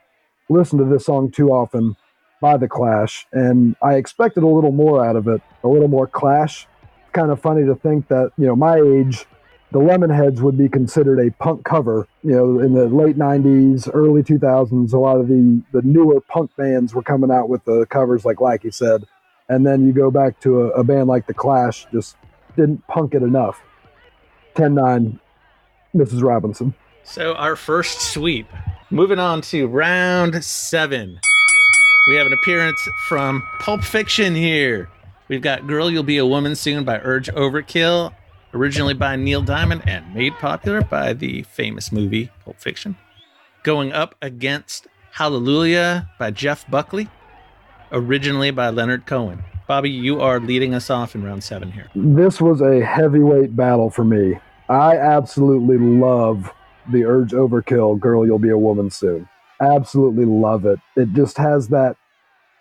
listened to this song too often by the Clash, and I expected a little more out of it, a little more Clash. Kind of funny to think that, my age, the Lemonheads would be considered a punk cover. In the late 90s, early 2000s, a lot of the newer punk bands were coming out with the covers, like Lackie said. And then you go back to a band like The Clash, just didn't punk it enough. 10-9, Mrs. Robinson. So our first sweep. Moving on to round 7. We have an appearance from Pulp Fiction here. We've got Girl, You'll Be a Woman Soon by Urge Overkill, originally by Neil Diamond and made popular by the famous movie Pulp Fiction. Going up against Hallelujah by Jeff Buckley, originally by Leonard Cohen. Bobby, you are leading us off in round 7 here. This was a heavyweight battle for me. I absolutely love the Urge Overkill, Girl, You'll Be a Woman Soon. Absolutely love it. It just has that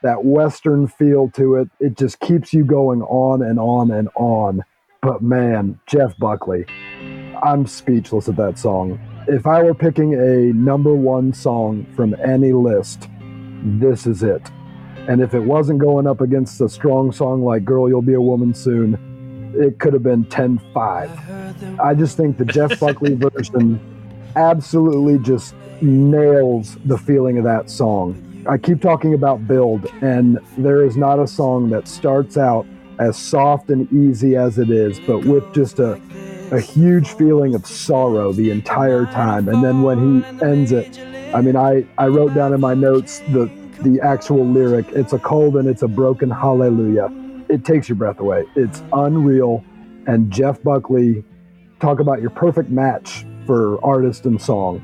Western feel to it. It just keeps you going on and on and on. But man, Jeff Buckley, I'm speechless at that song. If I were picking a number 1 song from any list, this is it. And if it wasn't going up against a strong song like Girl, You'll Be a Woman Soon, it could have been 10-5. I just think the Jeff Buckley version absolutely just nails the feeling of that song. I keep talking about build, and there is not a song that starts out as soft and easy as it is, but with just a huge feeling of sorrow the entire time. And then when he ends it, I mean, I wrote down in my notes the actual lyric, it's a cold and it's a broken hallelujah. It takes your breath away. It's unreal. and Jeff Buckley. Talk about your perfect match for artist and song.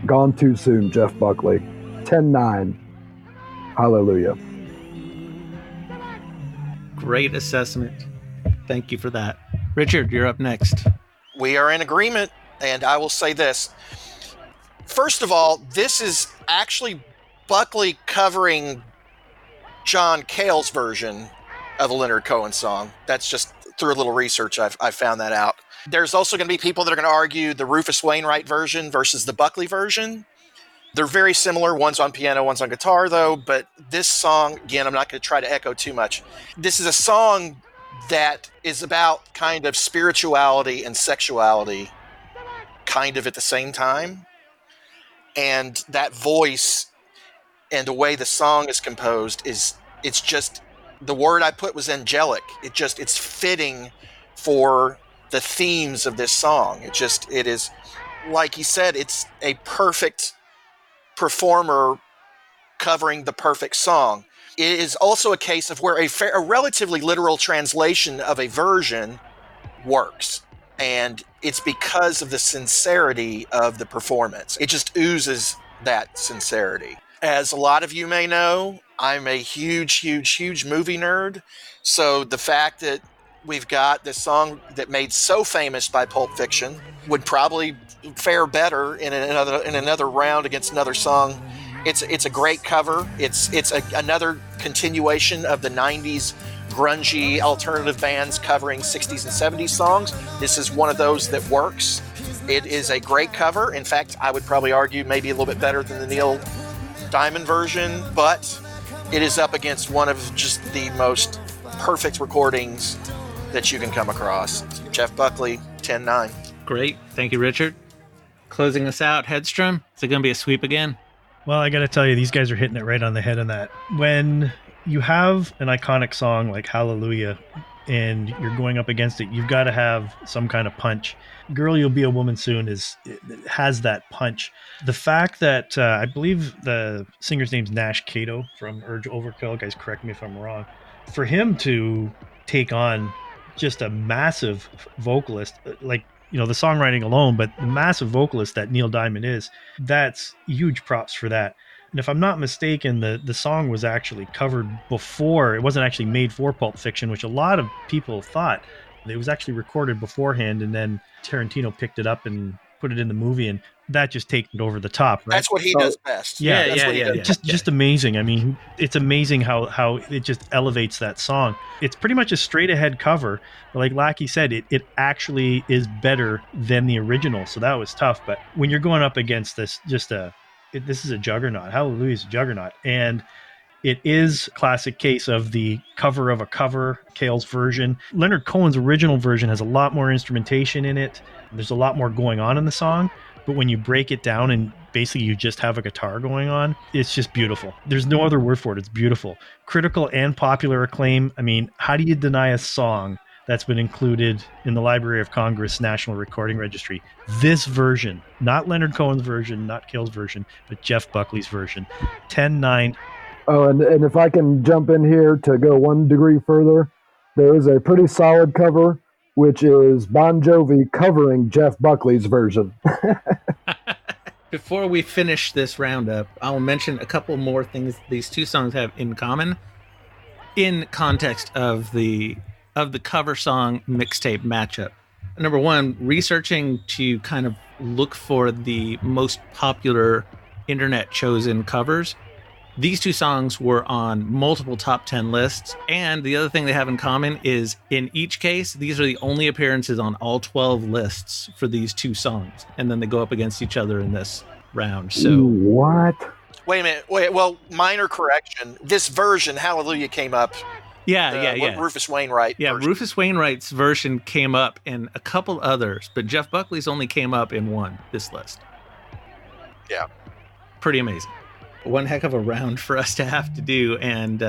Gone Too Soon, Jeff Buckley. 10-9. Hallelujah. Great assessment. Thank you for that. Richard, you're up next. We are in agreement, and I will say this. First of all, this is actually Buckley covering John Cale's version of a Leonard Cohen song. That's just through a little research, I found that out. There's also going to be people that are going to argue the Rufus Wainwright version versus the Buckley version. They're very similar. One's on piano, one's on guitar, though. But this song, again, I'm not going to try to echo too much. This is a song that is about kind of spirituality and sexuality kind of at the same time. And that voice and the way the song is composed it's just, the word I put was angelic. It's fitting for the themes of this song. It is, like he said, it's a perfect performer covering the perfect song. It is also a case of where a relatively literal translation of a version works. And it's because of the sincerity of the performance. It just oozes that sincerity. As a lot of you may know, I'm a huge movie nerd. So the fact that we've got this song that made so famous by Pulp Fiction would probably fare better in another round against another song. It's a great cover. It's another continuation of the 90s grungy alternative bands covering 60s and 70s songs. This is one of those that works. It is a great cover. In fact, I would probably argue maybe a little bit better than the Neil Diamond version, but it is up against one of just the most perfect recordings that you can come across. Jeff Buckley, 10-9. Great. Thank you, Richard. Closing us out, Hedstrom. Is it going to be a sweep again? Well, I got to tell you, these guys are hitting it right on the head on that. When you have an iconic song like Hallelujah and you're going up against it, you've got to have some kind of punch. Girl, You'll Be a Woman Soon has that punch. The fact that I believe the singer's name's Nash Cato from Urge Overkill, guys correct me if I'm wrong, for him to take on just a massive vocalist, like, you know, the songwriting alone, but the massive vocalist that Neil Diamond is, that's huge props for that. And if I'm not mistaken, the song was actually covered before. It wasn't actually made for Pulp Fiction, which a lot of people thought. It was actually recorded beforehand, and then Tarantino picked it up and put it in the movie, and that just takes it over the top, right? That's what he does best. Yeah. Just amazing. I mean, it's amazing how it just elevates that song. It's pretty much a straight ahead cover. But like Lackie said, it actually is better than the original. So that was tough. But when you're going up against this, this is a juggernaut. Hallelujah is a juggernaut. And it is a classic case of the cover of a cover, Cale's version. Leonard Cohen's original version has a lot more instrumentation in it. There's a lot more going on in the song. But when you break it down and basically you just have a guitar going on, it's just beautiful. There's no other word for it. It's beautiful. Critical and popular acclaim. I mean, how do you deny a song that's been included in the Library of Congress National Recording Registry? This version, not Leonard Cohen's version, not Cale's version, but Jeff Buckley's version. 10-9. Oh, and if I can jump in here to go one degree further, there is a pretty solid cover, which is Bon Jovi covering Jeff Buckley's version. Before we finish this roundup, I'll mention a couple more things these two songs have in common in context of the cover song mixtape matchup. Number one, researching to kind of look for the most popular internet chosen covers. These two songs were on multiple top 10 lists. And the other thing they have in common is in each case, these are the only appearances on all 12 lists for these two songs. And then they go up against each other in this round. So what? Wait a minute. Well, minor correction. This version, Hallelujah, came up. Yeah. Rufus Wainwright. Yeah, version. Rufus Wainwright's version came up in a couple others, but Jeff Buckley's only came up in this list. Yeah. Pretty amazing. One heck of a round for us to have to do, and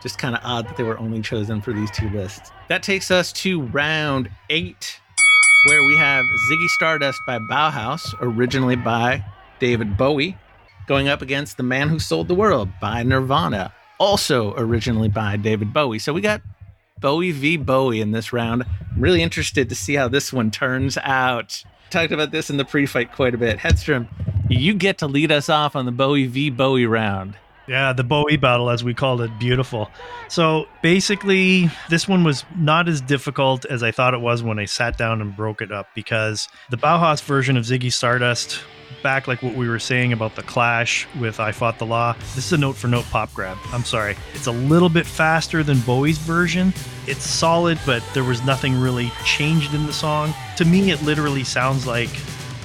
just kind of odd that they were only chosen for these two lists. That takes us to round 8, where we have Ziggy Stardust by Bauhaus, originally by David Bowie, going up against The Man Who Sold the World by Nirvana, also originally by David Bowie. So we got Bowie v. Bowie in this round. really interested to see how this one turns out. Talked about this in the pre-fight quite a bit. Hedstrom, you get to lead us off on the Bowie v. Bowie round. Yeah, the Bowie battle, as we called it. Beautiful. So basically, this one was not as difficult as I thought it was when I sat down and broke it up, because the Bauhaus version of Ziggy Stardust, back like what we were saying about the Clash with I Fought the Law, this is a note-for-note pop grab. I'm sorry. It's a little bit faster than Bowie's version. It's solid, but there was nothing really changed in the song. To me, it literally sounds like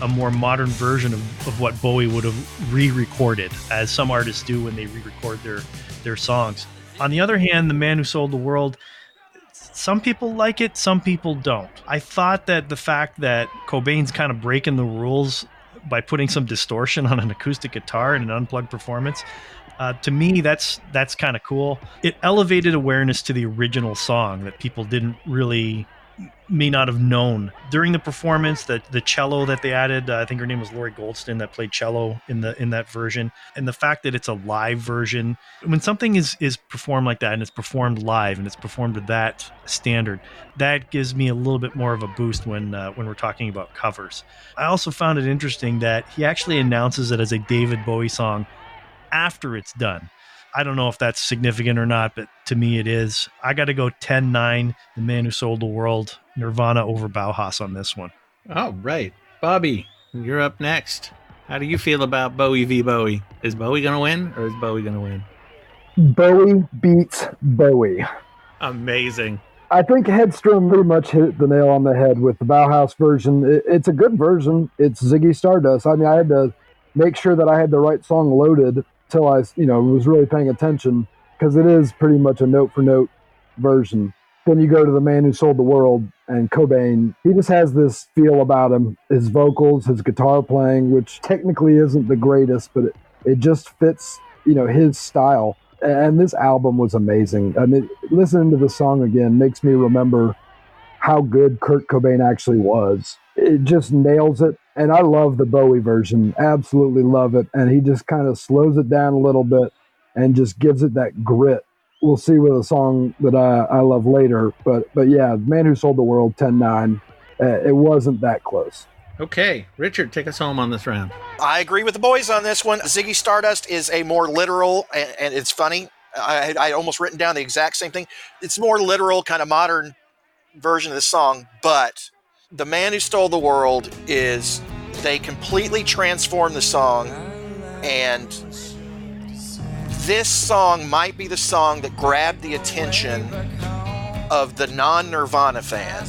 a more modern version of what Bowie would have re-recorded, as some artists do when they re-record their songs. On the other hand, The Man Who Sold the World, some people like it, some people don't. I thought that the fact that Cobain's kind of breaking the rules by putting some distortion on an acoustic guitar in an unplugged performance, to me, that's kind of cool. It elevated awareness to the original song that people may not have known. During the performance, the cello that they added, I think her name was Lori Goldston, that played cello in that version, and the fact that it's a live version. When something is performed like that and it's performed live and it's performed to that standard, that gives me a little bit more of a boost when we're talking about covers. I also found it interesting that he actually announces it as a David Bowie song after it's done. I don't know if that's significant or not, but to me it is. I got to go 10-9, The Man Who Sold the World, Nirvana over Bauhaus on this one. All right. Bobby, you're up next. How do you feel about Bowie v. Bowie? Is Bowie going to win, or is Bowie going to win? Bowie beats Bowie. Amazing. I think Hedstrom pretty much hit the nail on the head with the Bauhaus version. It's a good version. It's Ziggy Stardust. I mean, I had to make sure that I had the right song loaded till I, was really paying attention, because it is pretty much a note-for-note version. Then you go to The Man Who Sold the World, and Cobain, he just has this feel about him. His vocals, his guitar playing, which technically isn't the greatest, but it just fits, his style. And this album was amazing. I mean, listening to the song again makes me remember how good Kurt Cobain actually was. It just nails it. And I love the Bowie version, absolutely love it. And he just kind of slows it down a little bit and just gives it that grit. We'll see with a song that I love later. But yeah, Man Who Sold the World, 10-9. It wasn't that close. Okay, Richard, take us home on this round. I agree with the boys on this one. Ziggy Stardust is a more literal, and it's funny. I almost written down the exact same thing. It's more literal, kind of modern version of the song, but The Man Who Stole the World is, they completely transform the song, and this song might be the song that grabbed the attention of the non-Nirvana fan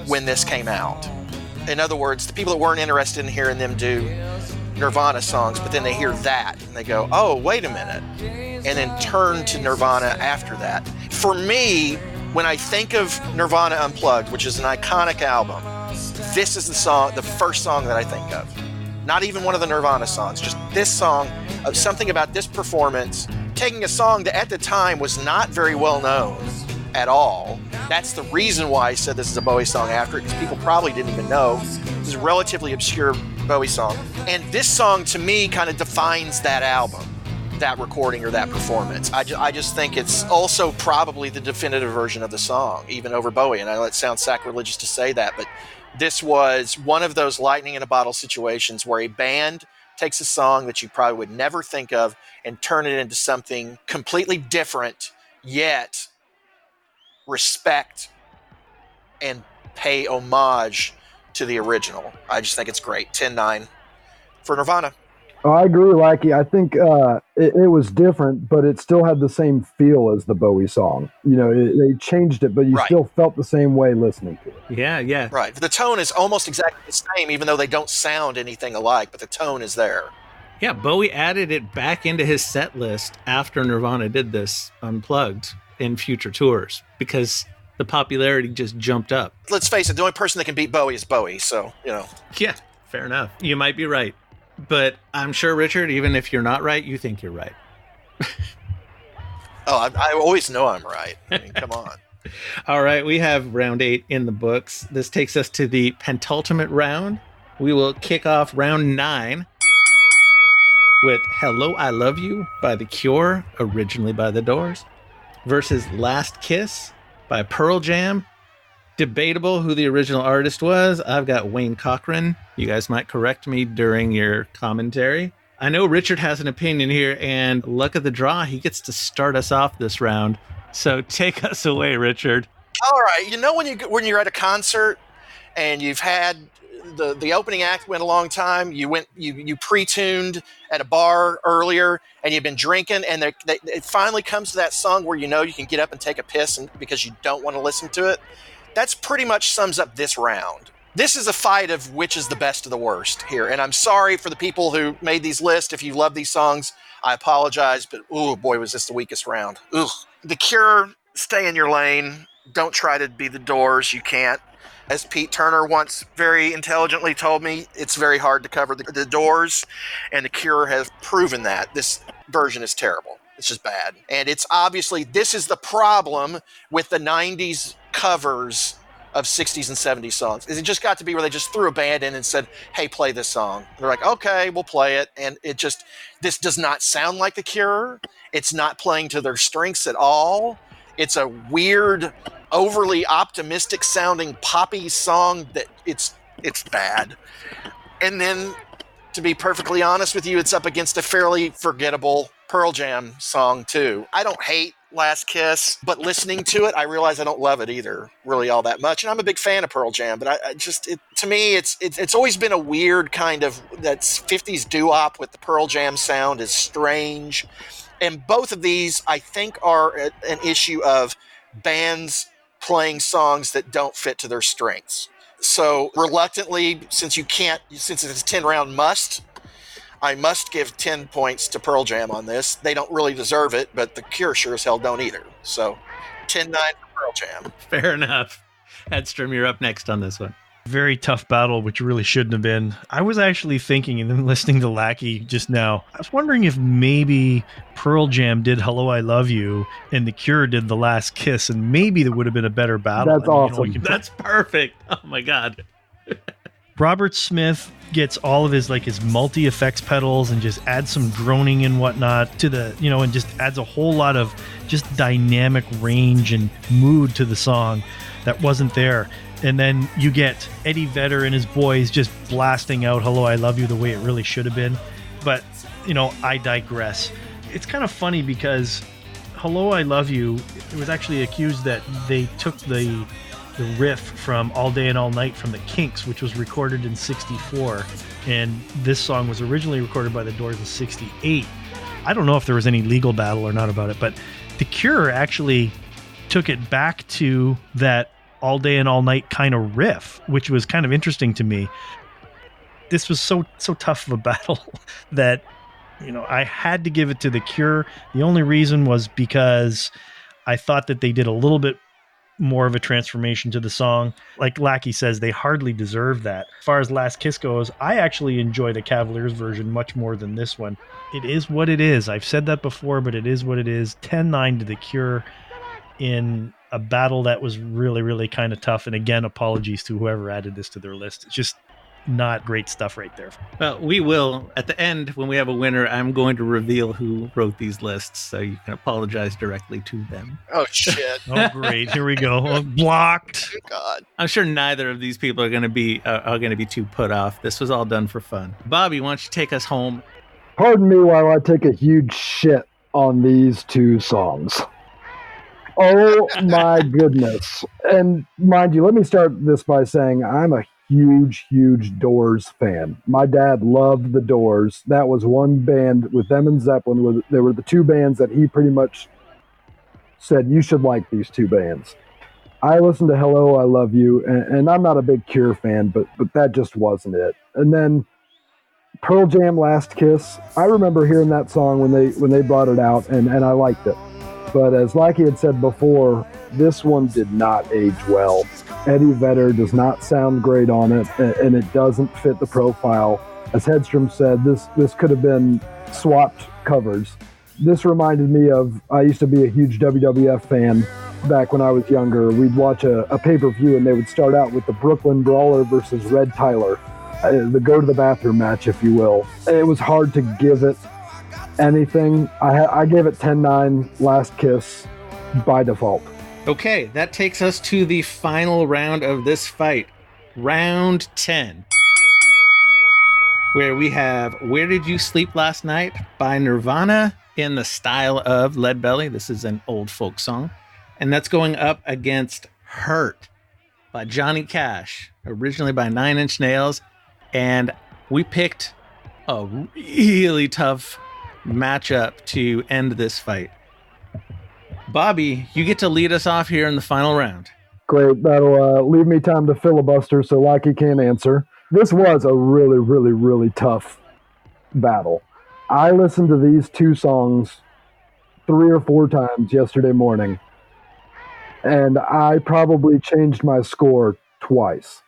when this came out. In other words, the people that weren't interested in hearing them do Nirvana songs, but then they hear that and they go, oh, wait a minute, and then turn to Nirvana after that. For me, when I think of Nirvana Unplugged, which is an iconic album, this is the first song that I think of. Not even one of the Nirvana songs, just this song, something about this performance, taking a song that at the time was not very well known at all. That's the reason why I said this is a Bowie song after it, because people probably didn't even know. This is a relatively obscure Bowie song. And this song, to me, kind of defines that album, that recording or that performance. I just think it's also probably the definitive version of the song, even over Bowie. And I know it sounds sacrilegious to say that, but this was one of those lightning in a bottle situations where a band takes a song that you probably would never think of and turn it into something completely different, yet respect and pay homage to the original. I just think it's great. 10-9 for Nirvana. I agree, Lackie. I think it was different, but it still had the same feel as the Bowie song. They changed it, but you still felt the same way listening to it. Yeah. Right. The tone is almost exactly the same, even though they don't sound anything alike, but the tone is there. Yeah, Bowie added it back into his set list after Nirvana did this Unplugged in future tours, because the popularity just jumped up. Let's face it, the only person that can beat Bowie is Bowie, so, Yeah, fair enough. You might be right. But I'm sure, Richard, even if you're not right, you think you're right. I always know I'm right. I mean, come on. All right, we have round 8 in the books. This takes us to the penultimate round. We will kick off round 9 with Hello, I Love You by The Cure, originally by The Doors, versus Last Kiss by Pearl Jam, Debatable who the original artist was. I've got Wayne Cochran. You guys might correct me during your commentary. I know Richard has an opinion here, and luck of the draw, he gets to start us off this round. So take us away, Richard. All right. You know when you're at a concert and you've had the opening act went a long time. You pre-tuned at a bar earlier, and you've been drinking, and it finally comes to that song where you know you can get up and take a piss because you don't want to listen to it. That's pretty much sums up this round. This is a fight of which is the best of the worst here, and I'm sorry for the people who made these lists. If you love these songs, I apologize, but oh boy, was this the weakest round. Ugh. The Cure, stay in your lane. Don't try to be the Doors. You can't. As Pete Turner once very intelligently told me, it's very hard to cover the Doors, and the Cure have proven that. This version is terrible. It's just bad. And it's obviously, this is the problem with the 90s covers of 60s and 70s songs. It just got to be where they just threw a band in and said, hey, play this song. They're like, okay, we'll play it. And this does not sound like the Cure. It's not playing to their strengths at all. It's a weird, overly optimistic sounding poppy song that it's bad. And then, to be perfectly honest with you, it's up against a fairly forgettable Pearl Jam song too. I don't hate Last Kiss, but listening to it, I realize I don't love it either, really all that much. And I'm a big fan of Pearl Jam, but to me, it's always been a weird kind of that 50s doo-wop with the Pearl Jam sound is strange. And both of these, I think, are an issue of bands playing songs that don't fit to their strengths. So reluctantly, since it's a 10-round must, I must give 10 points to Pearl Jam on this. They don't really deserve it, but the Cure sure as hell don't either. So 10-9 for Pearl Jam. Fair enough. Hedstrom, you're up next on this one. Very tough battle, which really shouldn't have been. I was actually thinking, and then listening to Lackie just now, I was wondering if maybe Pearl Jam did Hello, I Love You, and The Cure did The Last Kiss, and maybe there would have been a better battle. That's awesome. That's perfect. Oh, my God. Robert Smith gets all of his multi-effects pedals and just adds some droning and whatnot to the, and just adds a whole lot of just dynamic range and mood to the song that wasn't there. And then you get Eddie Vedder and his boys just blasting out Hello, I Love You the way it really should have been. But, I digress. It's kind of funny because Hello, I Love You, it was actually accused that they took the riff from All Day and All Night from the Kinks, which was recorded in 64. And this song was originally recorded by the Doors in 68. I don't know if there was any legal battle or not about it, but The Cure actually took it back to that All Day and All Night kind of riff, which was kind of interesting to me. This was so tough of a battle that, I had to give it to The Cure. The only reason was because I thought that they did a little bit more of a transformation to the song. Like Lackie says, they hardly deserve that. As far as Last Kiss goes, I actually enjoy the Cavaliers version much more than this one. It is what it is. I've said that before, but it is what it is. 10-9 to The Cure in a battle that was really, really kind of tough. And again, apologies to whoever added this to their list. It's just not great stuff right there. Well, we will, at the end, when we have a winner, I'm going to reveal who wrote these lists, so you can apologize directly to them. Oh, shit. Oh, great. Here we go. Blocked. God. I'm sure neither of these people are going to be too put off. This was all done for fun. Bobby, why don't you take us home? Pardon me while I take a huge shit on these two songs. Oh my goodness. And mind you, let me start this by saying I'm a huge Doors fan. My dad loved the Doors. That was one band with them and Zeppelin. They were the two bands that he pretty much said, you should like these two bands. I listened to Hello, I Love You, and I'm not a big Cure fan, but that just wasn't it. And then Pearl Jam, Last Kiss. I remember hearing that song when they brought it out, and I liked it. But as Lackie had said before, this one did not age well. Eddie Vedder does not sound great on it, and it doesn't fit the profile. As Hedstrom said, this could have been swapped covers. This reminded me of, I used to be a huge WWF fan back when I was younger. We'd watch a pay-per-view, and they would start out with the Brooklyn Brawler versus Red Tyler, the go-to-the-bathroom match, if you will. It was hard to give it anything. I gave it 10-9 Last Kiss by default. Okay, that takes us to the final round of this fight. Round 10. Where we have Where Did You Sleep Last Night by Nirvana in the style of Leadbelly. This is an old folk song. And that's going up against Hurt by Johnny Cash, originally by Nine Inch Nails. And we picked a really tough matchup to end this fight. Bobby, you get to lead us off here in the final round. Great. That'll leave me time to filibuster so Lackie can't answer. This was a really, really, really tough battle. I listened to these two songs 3 or 4 times yesterday morning, and I probably changed my score twice.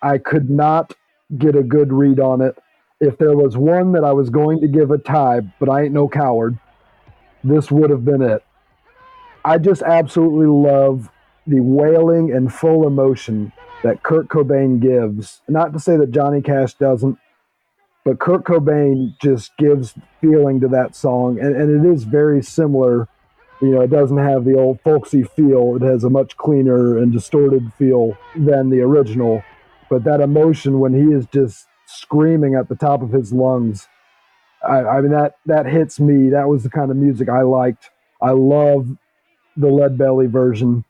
I could not get a good read on it. If there was one that I was going to give a tie, but I ain't no coward, this would have been it. I just absolutely love the wailing and full emotion that Kurt Cobain gives. Not to say that Johnny Cash doesn't, but Kurt Cobain just gives feeling to that song, and it is very similar. You know, it doesn't have the old folksy feel. It has a much cleaner and distorted feel than the original. But that emotion when he is just screaming at the top of his lungs, I mean, that hits me. That was the kind of music I liked. I love the Leadbelly version.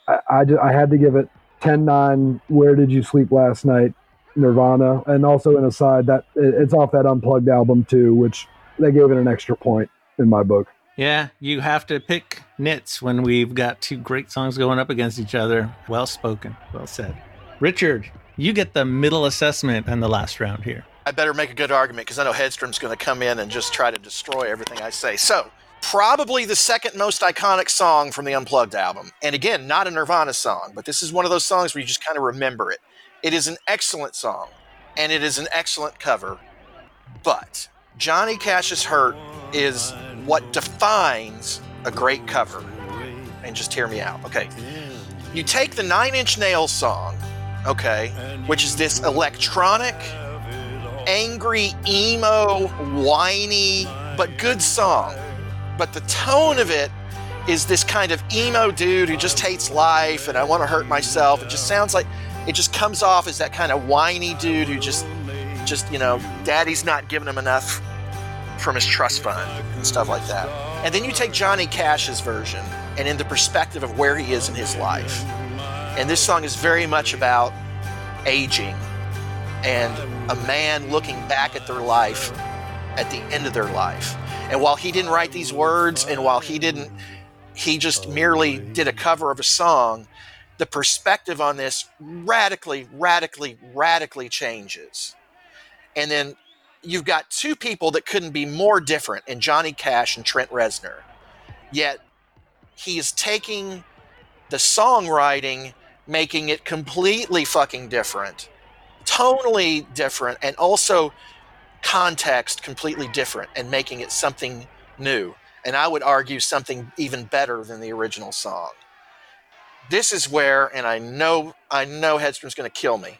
I had to give it 10-9. Where Did You Sleep Last Night? Nirvana. And also an aside, that it's off that Unplugged album too, which they gave it an extra point in my book. Yeah, you have to pick nits when we've got two great songs going up against each other. Well spoken. Well said. Richard, you get the middle assessment in the last round here. I better make a good argument because I know Hedstrom's going to come in and just try to destroy everything I say. So, probably the second most iconic song from the Unplugged album. And again, not a Nirvana song, but this is one of those songs where you just kind of remember it. It is an excellent song, and it is an excellent cover. But Johnny Cash's Hurt is what defines a great cover. And just hear me out. Okay. You take the Nine Inch Nails song, okay, which is this electronic, angry, emo, whiny, but good song. But the tone of it is this kind of emo dude who just hates life and I want to hurt myself. It just sounds like, it just comes off as that kind of whiny dude who just, you know, daddy's not giving him enough from his trust fund and stuff like that. And then you take Johnny Cash's version and in the perspective of where he is in his life. And this song is very much about aging and a man looking back at their life at the end of their life. And while he didn't write these words and while he just merely did a cover of a song, the perspective on this radically changes. And then you've got two people that couldn't be more different in Johnny Cash and Trent Reznor. Yet he is taking the songwriting, making it completely fucking different, tonally different, and also context completely different and making it something new. And I would argue something even better than the original song. This is where, and I know Hedstrom's going to kill me.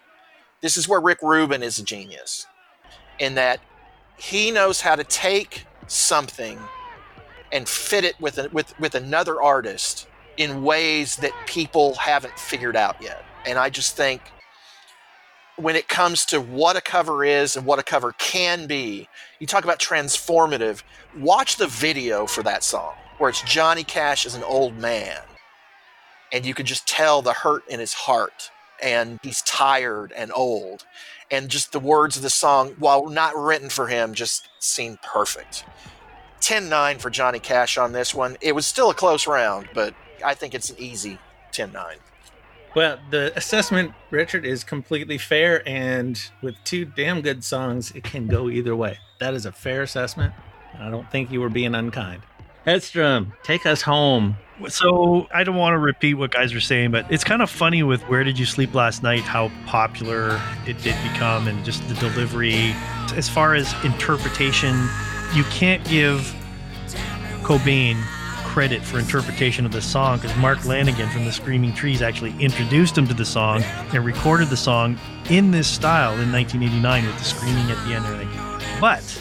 This is where Rick Rubin is a genius in that he knows how to take something and fit it with another artist in ways that people haven't figured out yet. And I just think when it comes to what a cover is and what a cover can be, you talk about transformative. Watch the video for that song where it's Johnny Cash as an old man. And you can just tell the hurt in his heart. And he's tired and old. And just the words of the song, while not written for him, just seem perfect. 10-9 for Johnny Cash on this one. It was still a close round, but I think it's an easy 10-9. Well, the assessment, Richard, is completely fair. And with two damn good songs, it can go either way. That is a fair assessment. I don't think you were being unkind. Hedstrom, take us home. So I don't want to repeat what guys are saying, but it's kind of funny with Where Did You Sleep Last Night, how popular it did become and just the delivery. As far as interpretation, you can't give Cobain credit for interpretation of the song because Mark Lanigan from the Screaming Trees actually introduced him to the song and recorded the song in this style in 1989 with the screaming at the end and everything. But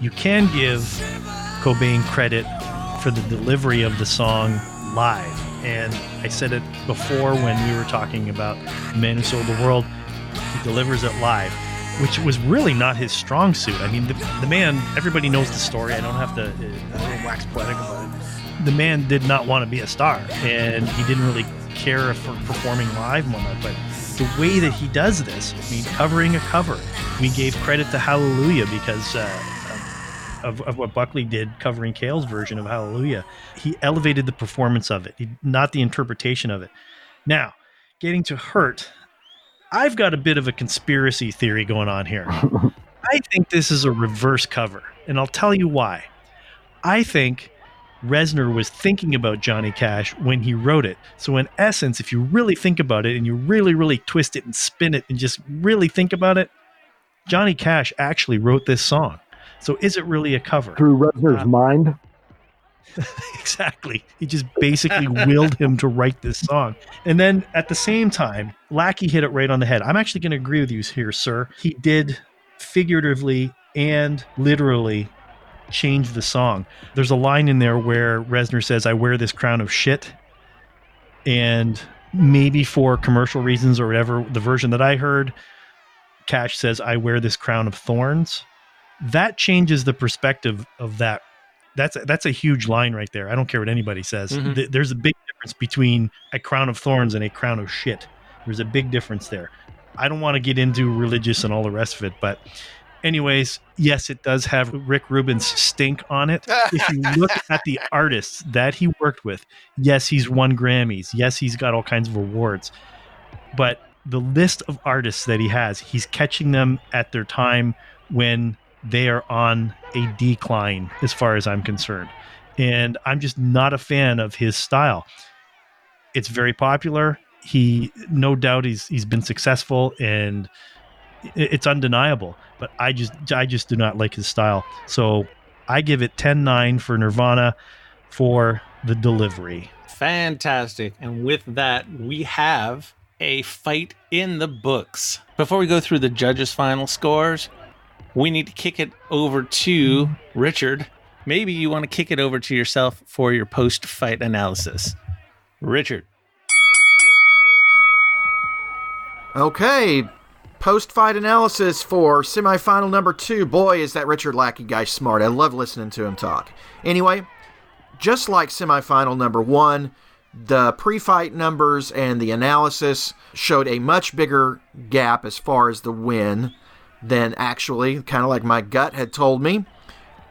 you can give Cobain credit for the delivery of the song live. And I said it before when we were talking about The Man Who Sold the World. He delivers it live, which was really not his strong suit. I mean, the man, everybody knows the story. I don't have to wax poetic about it. The man did not want to be a star, and he didn't really care for performing live and whatnot, but the way that he does this, I mean, covering a cover. We gave credit to Hallelujah because of what Buckley did covering Cale's version of Hallelujah. He elevated the performance of it, not the interpretation of it. Now, getting to Hurt, I've got a bit of a conspiracy theory going on here. I think this is a reverse cover, and I'll tell you why. I think Reznor was thinking about Johnny Cash when he wrote it. So in essence, if you really think about it and you really, really twist it and spin it and just really think about it, Johnny Cash actually wrote this song. So is it really a cover? Through Reznor's mind? Exactly. He just basically willed him to write this song. And then at the same time, Lackie hit it right on the head. I'm actually going to agree with you here, sir. He did figuratively and literally change the song. There's a line in there where Reznor says, "I wear this crown of shit." And maybe for commercial reasons or whatever, the version that I heard, Cash says, "I wear this crown of thorns." That changes the perspective of that. That's a huge line right there. I don't care what anybody says. Mm-hmm. There's a big difference between a crown of thorns and a crown of shit. There's a big difference there. I don't want to get into religious and all the rest of it, but anyways, yes, it does have Rick Rubin's stink on it. If you look at the artists that he worked with, yes, he's won Grammys. Yes, he's got all kinds of awards. But the list of artists that he has, he's catching them at their time when they are on a decline, as far as I'm concerned. And I'm just not a fan of his style. It's very popular. No doubt he's been successful, and it's undeniable, but I just do not like his style. So I give it 10-9 for Nirvana for the delivery. Fantastic. And with that, we have a fight in the books. Before we go through the judges' final scores, we need to kick it over to Richard. Maybe you want to kick it over to yourself for your post-fight analysis. Richard. Okay. Post-fight analysis for semifinal number 2. Boy, is that Richard Lackie guy smart. I love listening to him talk. Anyway, just like semifinal number 1, the pre-fight numbers and the analysis showed a much bigger gap as far as the win than actually, kind of like my gut had told me.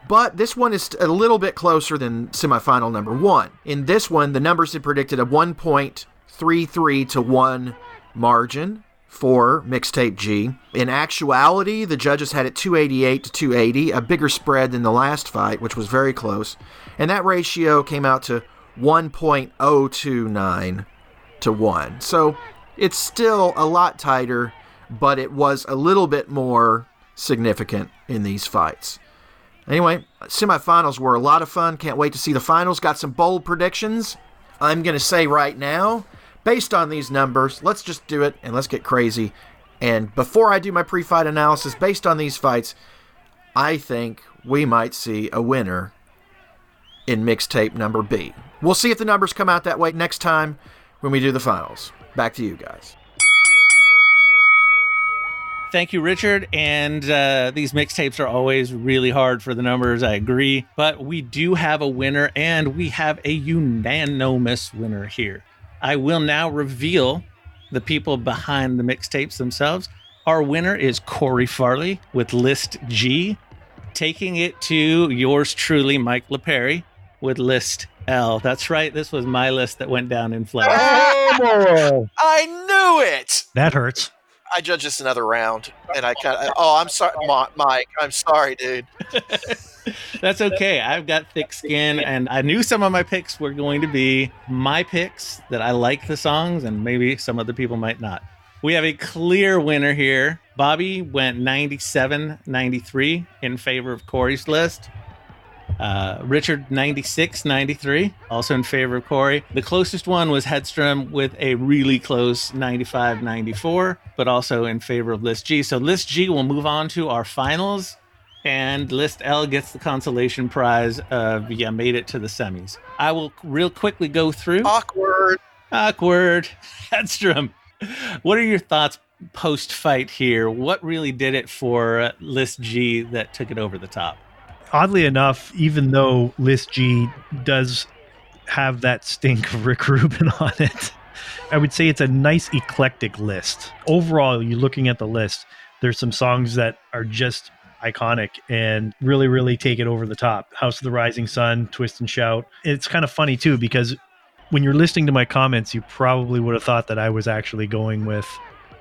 But this one is a little bit closer than semifinal number 1. In this one, the numbers had predicted a 1.33 to 1 margin for Mixtape G. In actuality, the judges had it 288 to 280, a bigger spread than the last fight, which was very close. And that ratio came out to 1.029 to 1. So it's still a lot tighter, but it was a little bit more significant in these fights. Anyway, semifinals were a lot of fun. Can't wait to see the finals. Got some bold predictions. I'm going to say right now, based on these numbers, let's just do it and let's get crazy. And before I do my pre-fight analysis, based on these fights, I think we might see a winner in mixtape number B. We'll see if the numbers come out that way next time when we do the finals. Back to you guys. Thank you, Richard. And these mixtapes are always really hard for the numbers. I agree. But we do have a winner, and we have a unanimous winner here. I will now reveal the people behind the mixtapes themselves. Our winner is Corey Farley with List G, taking it to yours truly, Mike Lipari, with List L. That's right. This was my list that went down in flames. Oh, I knew it. That hurts. I judged this another round, and I'm sorry, Mike. I'm sorry, dude. That's okay. I've got thick skin, and I knew some of my picks were going to be my picks, that I like the songs, and maybe some other people might not. We have a clear winner here. Bobby went 97-93 in favor of Corey's list. Richard 96-93, also in favor of Corey. The closest one was Hedstrom with a really close 95-94, but also in favor of List G. So List G will move on to our finals. And List L gets the consolation prize of, yeah, made it to the semis. I will real quickly go through. Awkward. Hedstrom, what are your thoughts post-fight here? What really did it for List G that took it over the top? Oddly enough, even though List G does have that stink of Rick Rubin on it, I would say it's a nice eclectic list. Overall, you're looking at the list, there's some songs that are just iconic and really, really take it over the top. House of the Rising Sun, Twist and Shout. It's kind of funny too, because when you're listening to my comments, you probably would have thought that I was actually going with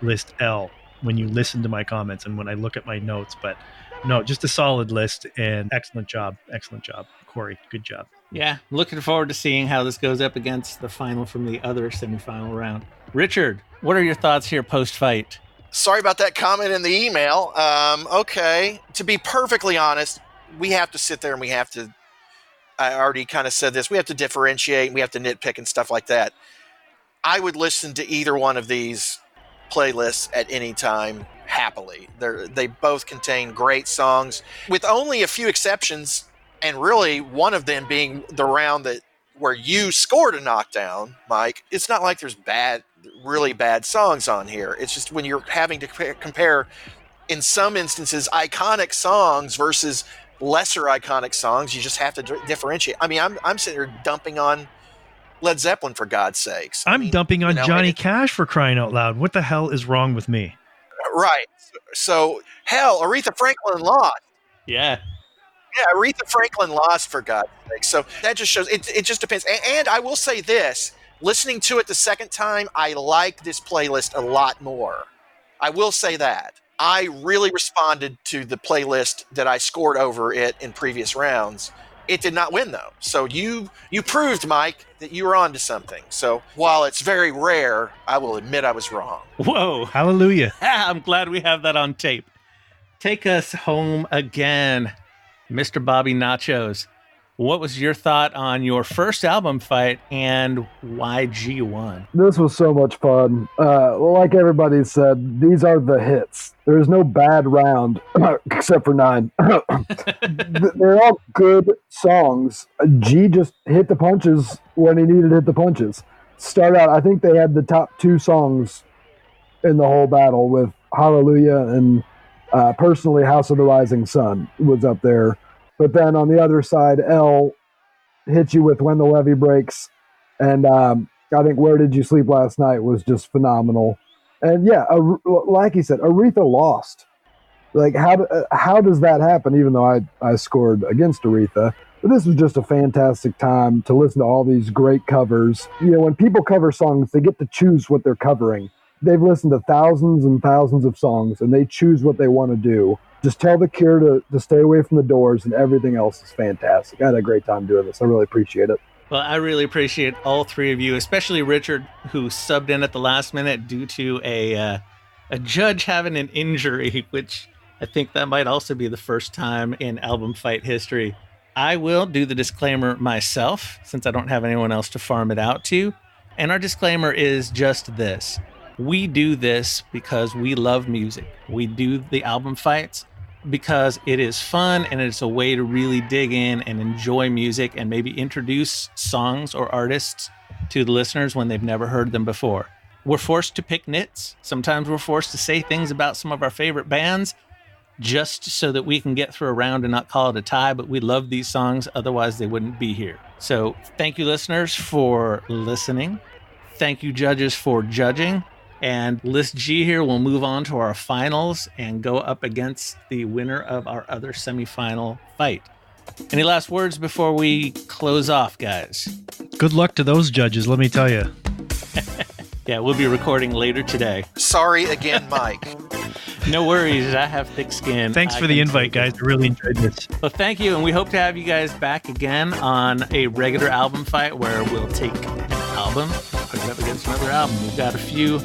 List L when you listen to my comments and when I look at my notes. But no, just a solid list, and excellent job. Corey, good job. Yeah, looking forward to seeing how this goes up against the final from the other semifinal round. Richard, what are your thoughts here post-fight? Sorry about that comment in the email. Okay, to be perfectly honest, we have to sit there and we have to, I already kind of said this, we have to differentiate and we have to nitpick and stuff like that. I would listen to either one of these playlists at any time happily. They both contain great songs, with only a few exceptions, and really one of them being the round where you scored a knockdown, Mike. It's not like there's really bad songs on here. It's just when you're having to compare, in some instances, iconic songs versus lesser iconic songs, you just have to differentiate. I mean, I'm sitting here dumping on Led Zeppelin, for God's sakes. I'm dumping on Johnny Cash, for crying out loud. What the hell is wrong with me? Right. So, hell, Aretha Franklin lost. Yeah. Yeah, Aretha Franklin lost, for God's sake. So that just shows, it just depends. And I will say this, listening to it the second time, I like this playlist a lot more. I will say that. I really responded to the playlist that I scored over it in previous rounds. It did not win, though. So you proved, Mike, that you were onto something. So while it's very rare, I will admit I was wrong. Whoa. Hallelujah. I'm glad we have that on tape. Take us home again, Mr. Bobby Nachos. What was your thought on your first album fight and why G won? This was so much fun. Like everybody said, these are the hits. There's no bad round, except for 9. They're all good songs. G just hit the punches when he needed to hit the punches. Start out, I think they had the top 2 songs in the whole battle, with Hallelujah and personally House of the Rising Sun was up there. But then on the other side, L hit you with When the Levee Breaks. And I think Where Did You Sleep Last Night was just phenomenal. And yeah, like he said, Aretha lost. Like, how does that happen, even though I scored against Aretha? But this was just a fantastic time to listen to all these great covers. You know, when people cover songs, they get to choose what they're covering. They've listened to thousands and thousands of songs, and they choose what they want to do. Just tell the Cure to stay away from the Doors, and everything else is fantastic. I had a great time doing this. I really appreciate it. Well, I really appreciate all three of you, especially Richard, who subbed in at the last minute due to a judge having an injury, which I think that might also be the first time in album fight history. I will do the disclaimer myself, since I don't have anyone else to farm it out to. And our disclaimer is just this. We do this because we love music. We do the album fights because it is fun and it's a way to really dig in and enjoy music and maybe introduce songs or artists to the listeners when they've never heard them before. We're forced to pick nits. Sometimes we're forced to say things about some of our favorite bands just so that we can get through a round and not call it a tie, but we love these songs, otherwise they wouldn't be here. So thank you, listeners, for listening. Thank you, judges, for judging. And List G here will move on to our finals and go up against the winner of our other semifinal fight. Any last words before we close off, guys? Good luck to those judges, let me tell you. Yeah, we'll be recording later today. Sorry again, Mike. No worries, I have thick skin. Thanks for the invite, guys. I really enjoyed this. Well, thank you, and we hope to have you guys back again on a regular album fight where we'll take an album, put it up against another album. We've got a few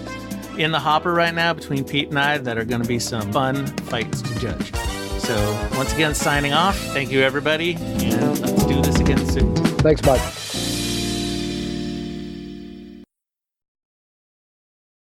in the hopper right now between Pete and I that are going to be some fun fights to judge. So once again, signing off. Thank you, everybody, and let's do this again soon. Thanks, Mike.